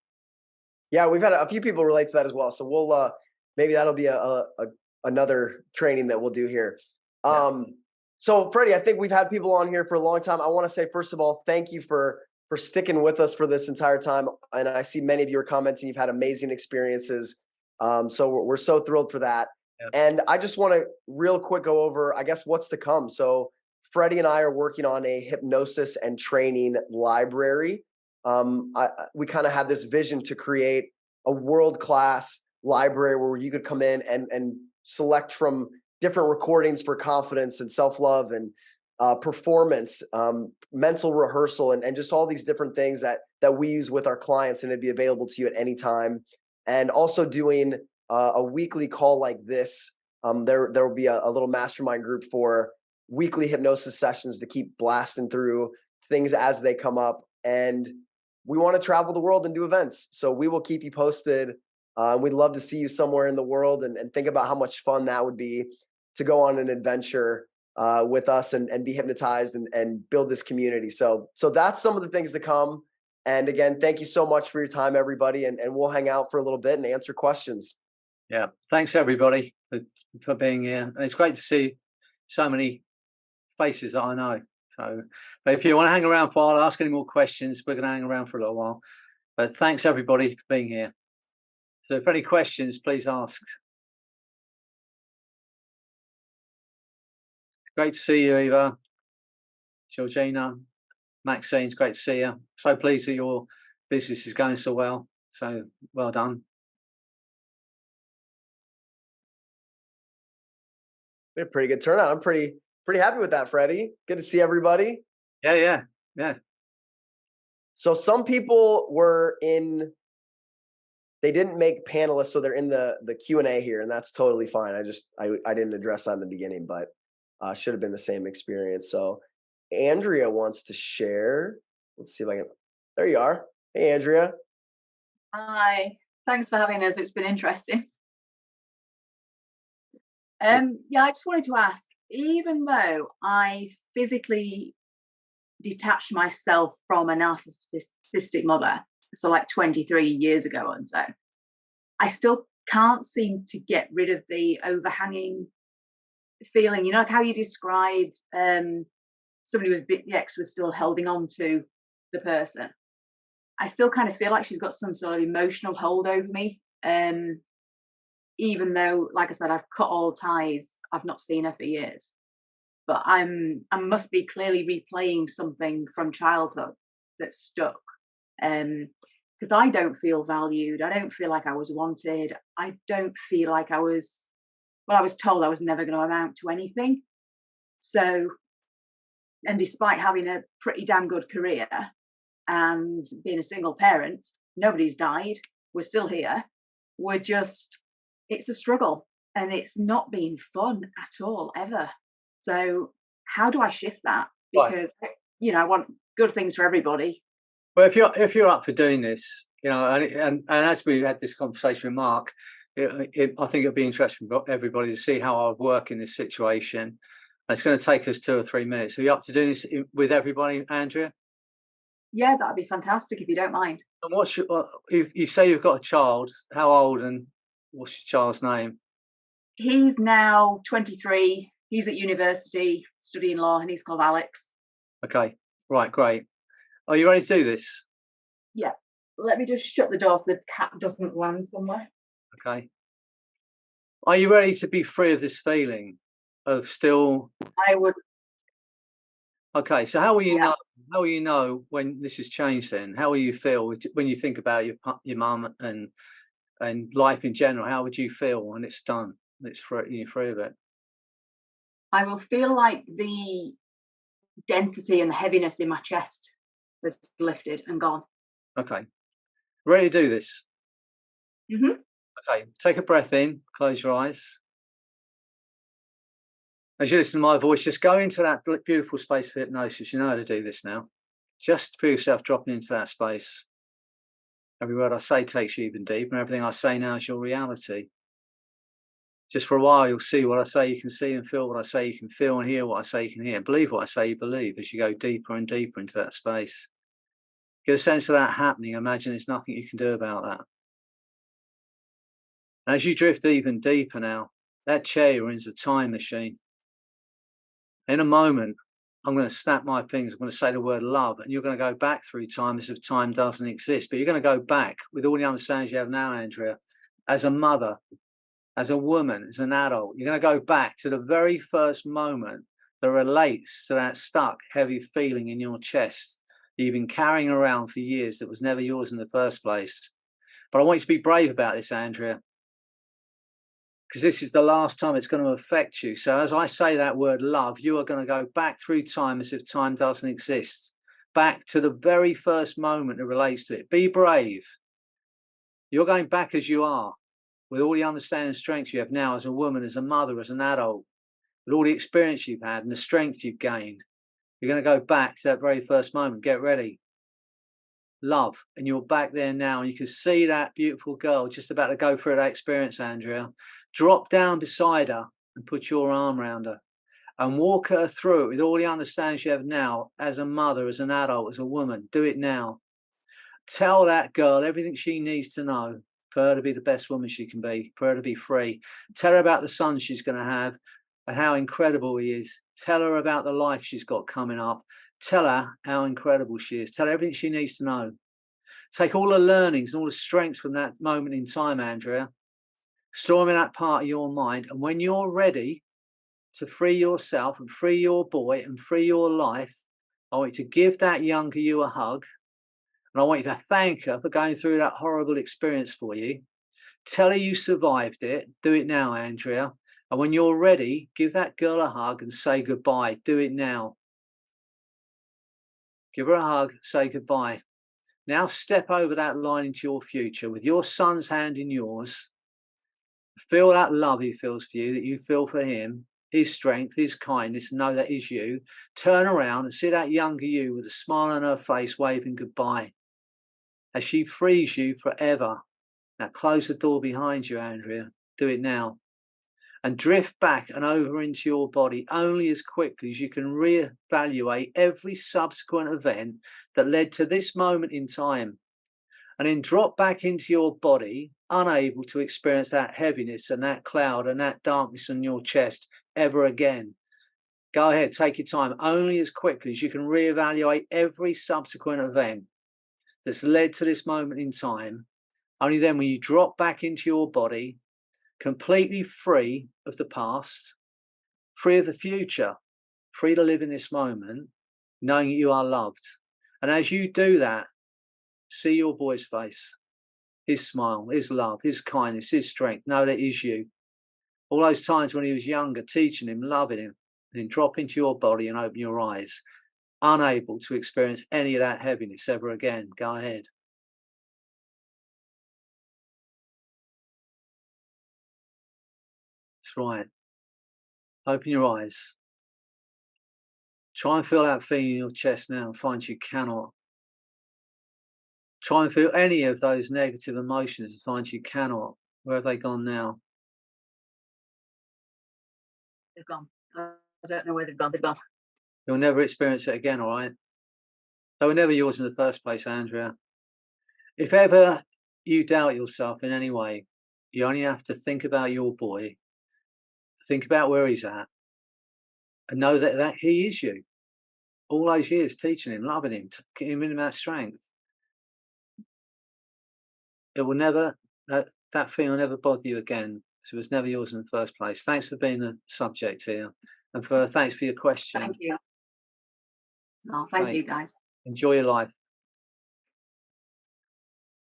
Yeah, we've had a few people relate to that as well. So we'll maybe that'll be another training that we'll do here. Yeah. So Freddie, I think we've had people on here for a long time. I want to say, first of all, thank you for sticking with us for this entire time. And I see many of you are commenting. You've had amazing experiences. So we're so thrilled for that. Yep. And I just want to real quick go over, I guess, what's to come. So Freddie and I are working on a hypnosis and training library. We kind of have this vision to create a world-class library where you could come in and select from different recordings for confidence and self-love and performance, mental rehearsal, and just all these different things that we use with our clients, and it'd be available to you at any time. And also doing a weekly call like this. There will be a little mastermind group for weekly hypnosis sessions to keep blasting through things as they come up. And we want to travel the world and do events. So we will keep you posted. We'd love to see you somewhere in the world, and think about how much fun that would be to go on an adventure with us and be hypnotized and build this community. So that's some of the things to come. And again, thank you so much for your time, everybody. And we'll hang out for a little bit and answer questions. Yeah. Thanks, everybody, for being here. And it's great to see so many faces that I know. So, but if you want to hang around for a while, ask any more questions, we're going to hang around for a little while. But thanks, everybody, for being here. So if any questions, please ask. Great to see you, Eva, Georgina, Maxine. It's great to see you. So pleased that your business is going so well. So well done. We had a pretty good turnout. I'm pretty happy with that, Freddie. Good to see everybody. Yeah. So some people they didn't make panelists, so they're in the Q&A here, and that's totally fine. I didn't address that in the beginning, but should have been the same experience. So Andrea wants to share. Let's see if I can. There you are. Hey, Andrea. Hi. Thanks for having us. It's been interesting. Yeah, I just wanted to ask, even though I physically detached myself from a narcissistic mother, so like 23 years ago and so, I still can't seem to get rid of the overhanging feeling, you know, like how you described somebody was the ex was still holding on to the person. I still kind of feel like she's got some sort of emotional hold over me. Even though, like I said, I've cut all ties, I've not seen her for years. But I must be clearly replaying something from childhood that's stuck. Because I don't feel valued. I don't feel like I was wanted. I don't feel like I was told I was never going to amount to anything. So, and despite having a pretty damn good career and being a single parent, nobody's died. We're still here. We're just, it's a struggle, and it's not been fun at all, ever. So how do I shift that? Because, you know, I want good things for everybody. Well, if you're up for doing this, you know, and as we had this conversation with Mark, I think it'd be interesting for everybody to see how I would work in this situation. It's going to take us 2 or 3 minutes. Are you up to doing this with everybody, Andrea? Yeah, that'd be fantastic if you don't mind. And what's your, you say you've got a child? How old, and what's your child's name? He's now 23. He's at university studying law, and he's called Alex. Okay, right, great. Are you ready to do this? Yeah. Let me just shut the door so the cat doesn't land somewhere. Okay. Are you ready to be free of this feeling of still? I would. Okay, so how will you know? How will you know when this has changed? Then, how will you feel when you think about your mum and life in general? How would you feel when it's done? It's free. You're free of it. I will feel like the density and the heaviness in my chest has lifted and gone. Okay, ready to do this? Mm-hmm. Okay, take a breath in. Close your eyes. As you listen to my voice, just go into that beautiful space of hypnosis. You know how to do this now. Just feel yourself dropping into that space. Every word I say takes you even deeper, and everything I say now is your reality. Just for a while, you'll see what I say you can see, and feel what I say you can feel, and hear what I say you can hear, and believe what I say you believe as you go deeper and deeper into that space. Get a sense of that happening. Imagine there's nothing you can do about that. And as you drift even deeper now, that chair you're in is a time machine. In a moment, I'm going to snap my fingers. I'm going to say the word love, and you're going to go back through time as if time doesn't exist. But you're going to go back with all the understandings you have now, Andrea, as a mother, as a woman, as an adult. You're going to go back to the very first moment that relates to that stuck, heavy feeling in your chest that you've been carrying around for years that was never yours in the first place. But I want you to be brave about this, Andrea, because this is the last time it's going to affect you. So as I say that word love, you are going to go back through time as if time doesn't exist, back to the very first moment that relates to it. Be brave. You're going back as you are, with all the understanding and strength you have now as a woman, as a mother, as an adult, with all the experience you've had and the strength you've gained. You're going to go back to that very first moment. Get ready. Love. And you're back there now. And you can see that beautiful girl just about to go through that experience, Andrea. Drop down beside her and put your arm around her and walk her through it with all the understanding you have now as a mother, as an adult, as a woman. Do it now. Tell that girl everything she needs to know for her to be the best woman she can be, for her to be free. Tell her about the son she's going to have and how incredible he is. Tell her about the life she's got coming up. Tell her how incredible she is. Tell her everything she needs to know. Take all the learnings and all the strengths from that moment in time, Andrea. Store them in that part of your mind. And when you're ready to free yourself and free your boy and free your life, I want you to give that younger you a hug. And I want you to thank her for going through that horrible experience for you. Tell her you survived it. Do it now, Andrea. And when you're ready, give that girl a hug and say goodbye. Do it now. Give her a hug, say goodbye. Now step over that line into your future with your son's hand in yours. Feel that love he feels for you, that you feel for him, his strength, his kindness, and know that is you. Turn around and see that younger you with a smile on her face waving goodbye as she frees you forever. Now close the door behind you, Andrea. Do it now. And drift back and over into your body only as quickly as you can reevaluate every subsequent event that led to this moment in time. And then drop back into your body, unable to experience that heaviness and that cloud and that darkness on your chest ever again. Go ahead, take your time, only as quickly as you can reevaluate every subsequent event that's led to this moment in time. Only then when you drop back into your body, completely free of the past, free of the future, free to live in this moment, knowing that you are loved. And as you do that, see your boy's face, his smile, his love, his kindness, his strength. Know that is you. All those times when he was younger, teaching him, loving him, and then drop into your body and open your eyes, unable to experience any of that heaviness ever again. Go ahead. That's right. Open your eyes. Try and feel that feeling in your chest now and find you cannot. Try and feel any of those negative emotions and find you cannot. Where have they gone now? They've gone. I don't know where they've gone. They've gone. You'll never experience it again, all right? They were never yours in the first place, Andrea. If ever you doubt yourself in any way, you only have to think about your boy, think about where he's at, and know that he is you. All those years teaching him, loving him, giving him that strength. It will never, that thing will never bother you again. So it was never yours in the first place. Thanks for being the subject here. And thanks for your question. Thank you. Oh, thank you, guys. Enjoy your life.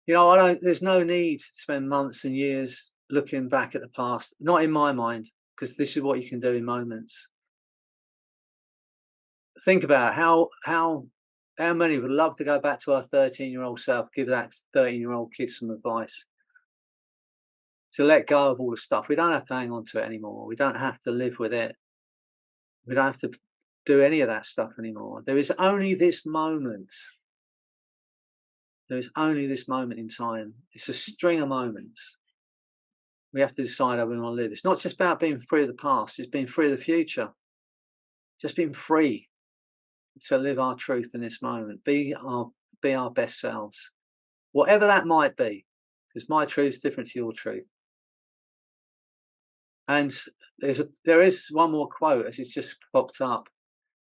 You know, there's no need to spend months and years looking back at the past. Not in my mind, because this is what you can do in moments. Think about how many would love to go back to our 13-year-old self, give that 13-year-old kid some advice. To let go of all the stuff. We don't have to hang on to it anymore. We don't have to live with it. We don't have to do any of that stuff anymore. There is only this moment. There is only this moment in time. It's a string of moments. We have to decide how we want to live. It's not just about being free of the past. It's being free of the future. Just being free to live our truth in this moment. Be our best selves. Whatever that might be. Because my truth is different to your truth. And there is one more quote as it's just popped up,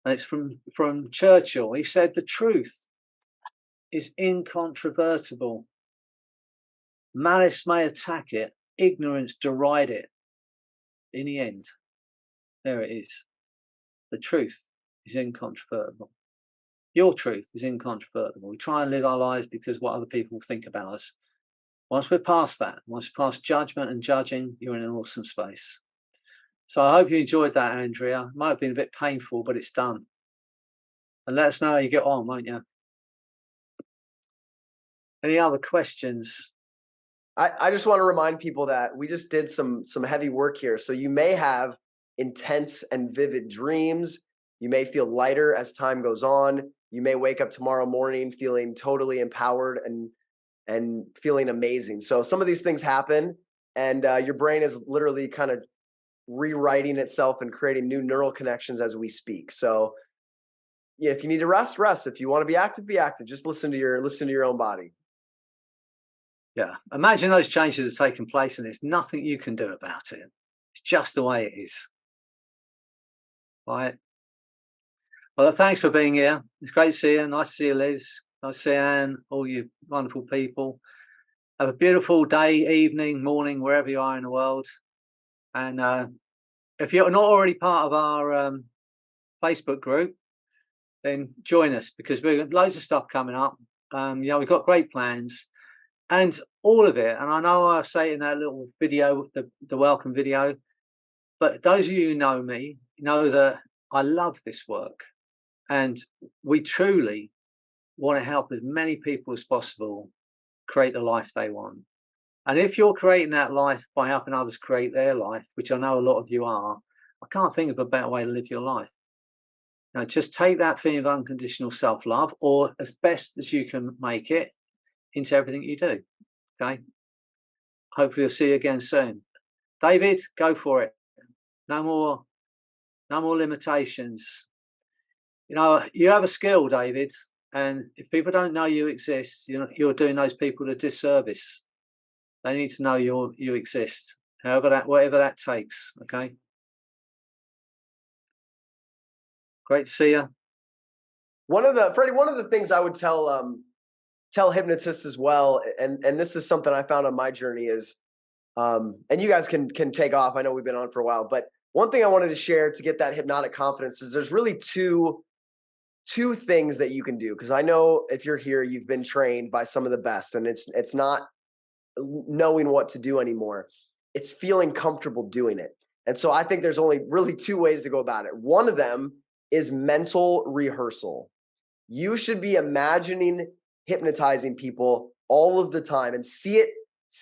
and it's from Churchill. He said, "The truth is incontrovertible. Malice may attack it, ignorance deride it. In the end, there it is. The truth is incontrovertible. Your truth is incontrovertible. We try and live our lives because what other people think about us. Once we're past that, once we're past judgment and judging, you're in an awesome space." So I hope you enjoyed that, Andrea. It might have been a bit painful, but it's done. And let us know how you get on, won't you? Any other questions? I just want to remind people that we just did some heavy work here. So you may have intense and vivid dreams. You may feel lighter as time goes on. You may wake up tomorrow morning feeling totally empowered and feeling amazing. So some of these things happen, and your brain is literally kind of rewriting itself and creating new neural connections as we speak. So yeah, if you need to rest. If you want to be active, be active. Just listen to your own body. Yeah. Imagine those changes are taking place and there's nothing you can do about it. It's just the way it is. Right. Well, thanks for being here. It's great to see you. Nice to see you, Liz. Nice to see Anne, all you wonderful people. Have a beautiful day, evening, morning, wherever you are in the world. And if you're not already part of our Facebook group, then join us, because we've got loads of stuff coming up. We've got great plans, and all of it. And I know I say in that little video, the welcome video, but those of you who know me know that I love this work, and we truly want to help as many people as possible create the life they want. And if you're creating that life by helping others create their life, which I know a lot of you are, I can't think of a better way to live your life. Now, just take that feeling of unconditional self-love, or as best as you can make it, into everything you do. Okay. Hopefully I'll see you again soon. David, go for it. No more limitations. You know, you have a skill, David, and if people don't know you exist, you're doing those people a disservice. They need to know you exist, whatever that takes. Okay. Great to see you. Freddie, one of the things I would tell hypnotists as well, and this is something I found on my journey is, and you guys can take off. I know we've been on for a while, but one thing I wanted to share to get that hypnotic confidence is there's really two things that you can do. Because I know if you're here, you've been trained by some of the best, and it's not knowing what to do anymore. It's feeling comfortable doing it. And so I think there's only really two ways to go about it. One of them is mental rehearsal. You should be imagining hypnotizing people all of the time and see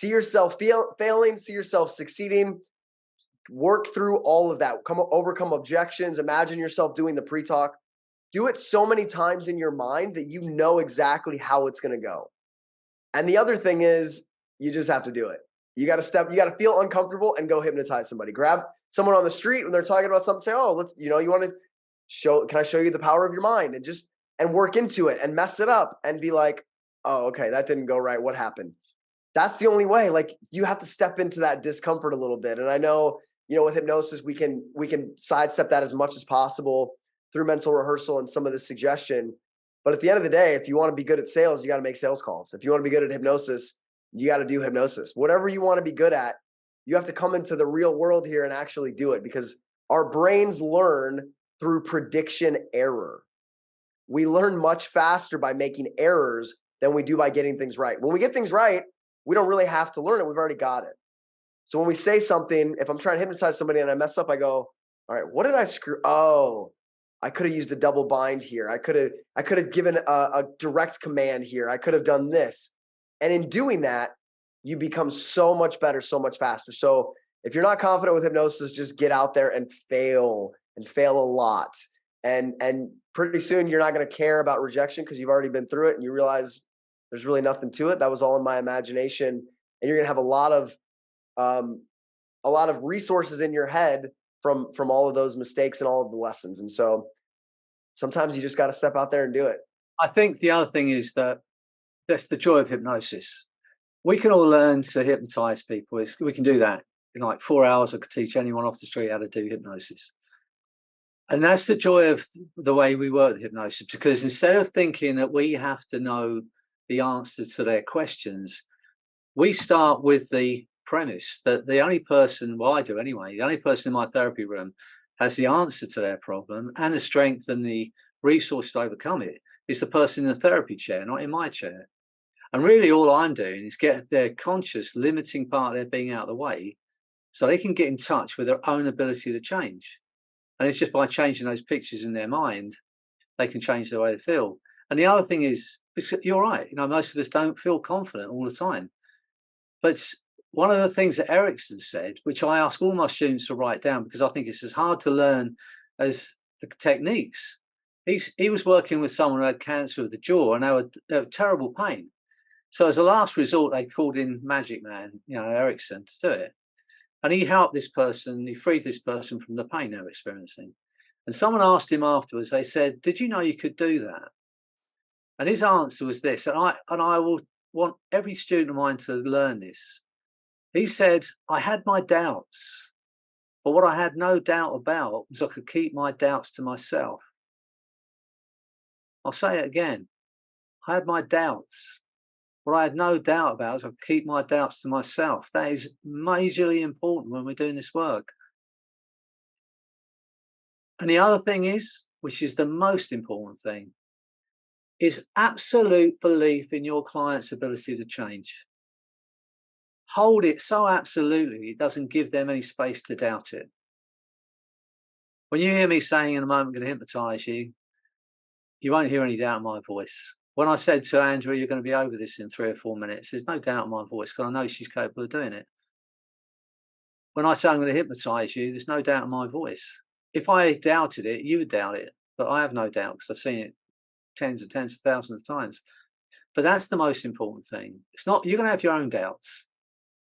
yourself failing, see yourself succeeding, work through all of that, overcome objections, imagine yourself doing the pre-talk. Do it so many times in your mind that you know exactly how it's going to go. And the other thing is, you just have to do it. You got to feel uncomfortable and go hypnotize somebody. Grab someone on the street when they're talking about something, say, oh, you want to can I show you the power of your mind? And work into it and mess it up and be like, oh, okay, that didn't go right. What happened? That's the only way. Like, you have to step into that discomfort a little bit. And I know, with hypnosis, we can sidestep that as much as possible through mental rehearsal and some of the suggestion. But at the end of the day, if you want to be good at sales, you got to make sales calls. If you want to be good at hypnosis, you got to do hypnosis. Whatever you want to be good at, you have to come into the real world here and actually do it, because our brains learn through prediction error. We learn much faster by making errors than we do by getting things right. When we get things right, we don't really have to learn it. We've already got it. So when we say something, if I'm trying to hypnotize somebody and I mess up, I go, all right, what did I screw? Oh, I could have used a double bind here. I could have given a direct command here. I could have done this. And in doing that, you become so much better, so much faster. So if you're not confident with hypnosis, just get out there and fail a lot. And pretty soon you're not going to care about rejection, because you've already been through it and you realize there's really nothing to it. That was all in my imagination. And you're going to have a lot of resources in your head from all of those mistakes and all of the lessons. And so sometimes you just got to step out there and do it. I think the other thing is that's the joy of hypnosis. We can all learn to hypnotize people. We can do that in like 4 hours. I could teach anyone off the street how to do hypnosis. And that's the joy of the way we work with hypnosis, because instead of thinking that we have to know the answer to their questions, we start with the premise that the only person, well, I do anyway, the only person in my therapy room has the answer to their problem and the strength and the resource to overcome it is the person in the therapy chair, not in my chair. And really all I'm doing is get their conscious limiting part of their being out of the way so they can get in touch with their own ability to change. And it's just by changing those pictures in their mind, they can change the way they feel. And the other thing is, you're right, most of us don't feel confident all the time. But one of the things that Erickson said, which I ask all my students to write down, because I think it's as hard to learn as the techniques. He was working with someone who had cancer of the jaw, and they were terrible pain. So as a last resort, they called in Magic Man, Erickson, to do it. And he helped this person, he freed this person from the pain they were experiencing. And someone asked him afterwards, they said, did you know you could do that? And his answer was this, and I will want every student of mine to learn this. He said, I had my doubts, but what I had no doubt about was I could keep my doubts to myself. I'll say it again. I had my doubts. What I had no doubt about is I could keep my doubts to myself. That is majorly important when we're doing this work. And the other thing is, which is the most important thing, is absolute belief in your client's ability to change. Hold it so absolutely it doesn't give them any space to doubt it. When you hear me saying in a moment I'm going to hypnotize you, you won't hear any doubt in my voice. when I said to Andrew, you're going to be over this in 3 or 4 minutes, there's no doubt in my voice because I know she's capable of doing it. When I say I'm going to hypnotize you, there's no doubt in my voice. If I doubted it, you would doubt it. But I have no doubt because I've seen it tens of thousands of times. But that's the most important thing. It's not, you're going to have your own doubts.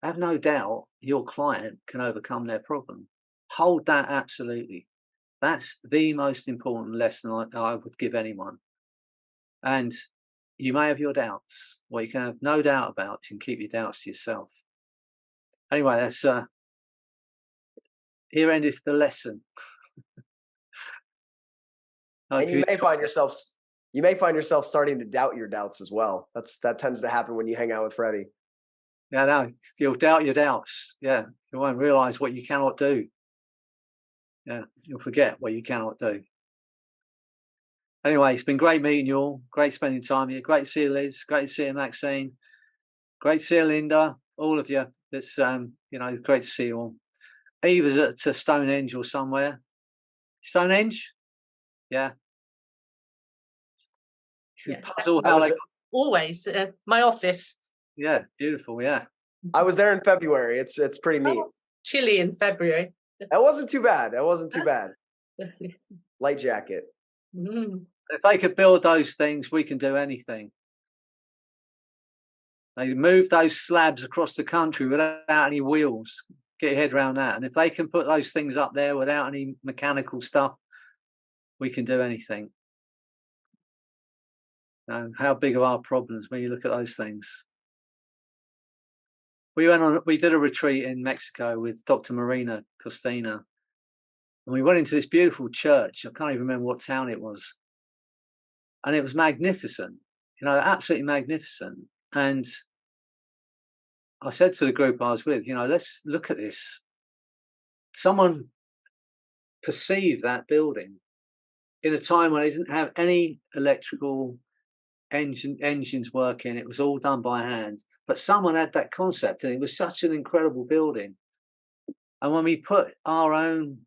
I have no doubt your client can overcome their problem. Hold that absolutely. That's the most important lesson I would give anyone. And you may have your doubts. What you can have no doubt about, you can keep your doubts to yourself. Anyway, that's here endeth the lesson. And you may find yourself starting to doubt your doubts as well. That tends to happen when you hang out with Freddie. Yeah, no, you'll doubt your doubts. Yeah, you won't realize what you cannot do. Yeah, you'll forget what you cannot do. Anyway, it's been great meeting you all. Great spending time with you. Great to see you, Liz. Great to see you, Maxine. Great to see you, Linda. All of you. It's great to see you all. Eva's at Stonehenge or somewhere. Stonehenge? Yeah. Puzzle how they always my office. Yeah, beautiful. Yeah. I was there in February. It's pretty neat. Chilly in February. That wasn't too bad. Light jacket. If they could build those things, we can do anything. They move those slabs across the country without any wheels. Get your head around that. And if they can put those things up there without any mechanical stuff, we can do anything. How big are our problems when you look at those things? We did a retreat in Mexico with Dr. Marina Costina, and we went into this beautiful church. I can't even remember what town it was, and it was magnificent. Absolutely magnificent. And I said to the group I was with, let's look at this. Someone perceived that building in a time when they didn't have any electrical engines working. It was all done by hand, but someone had that concept, and it was such an incredible building. And when we put our own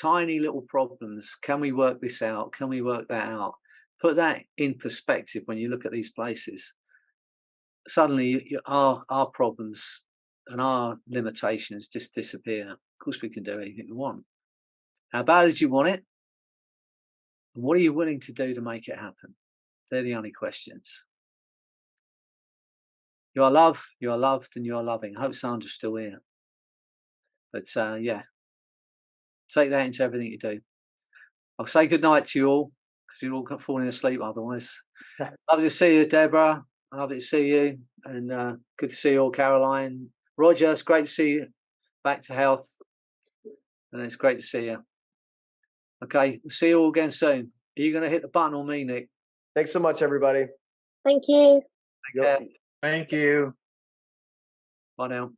tiny little problems, can we work this out? Can we work that out? Put that in perspective when you look at these places. Suddenly our problems and our limitations just disappear. Of course, we can do anything we want. How bad did you want it? And what are you willing to do to make it happen? They're the only questions. You are loved, and you are loving. I hope Sandra's still here. But yeah, take that into everything you do. I'll say good night to you all because you're all falling asleep otherwise. Lovely to see you, Deborah. Lovely to see you, and good to see you all, Caroline. Roger, it's great to see you back to health, and it's great to see you. Okay, we'll see you all again soon. Are you going to hit the button or me, Nick? Thanks so much, everybody. Thank you. Take care. Thank you. Bye now.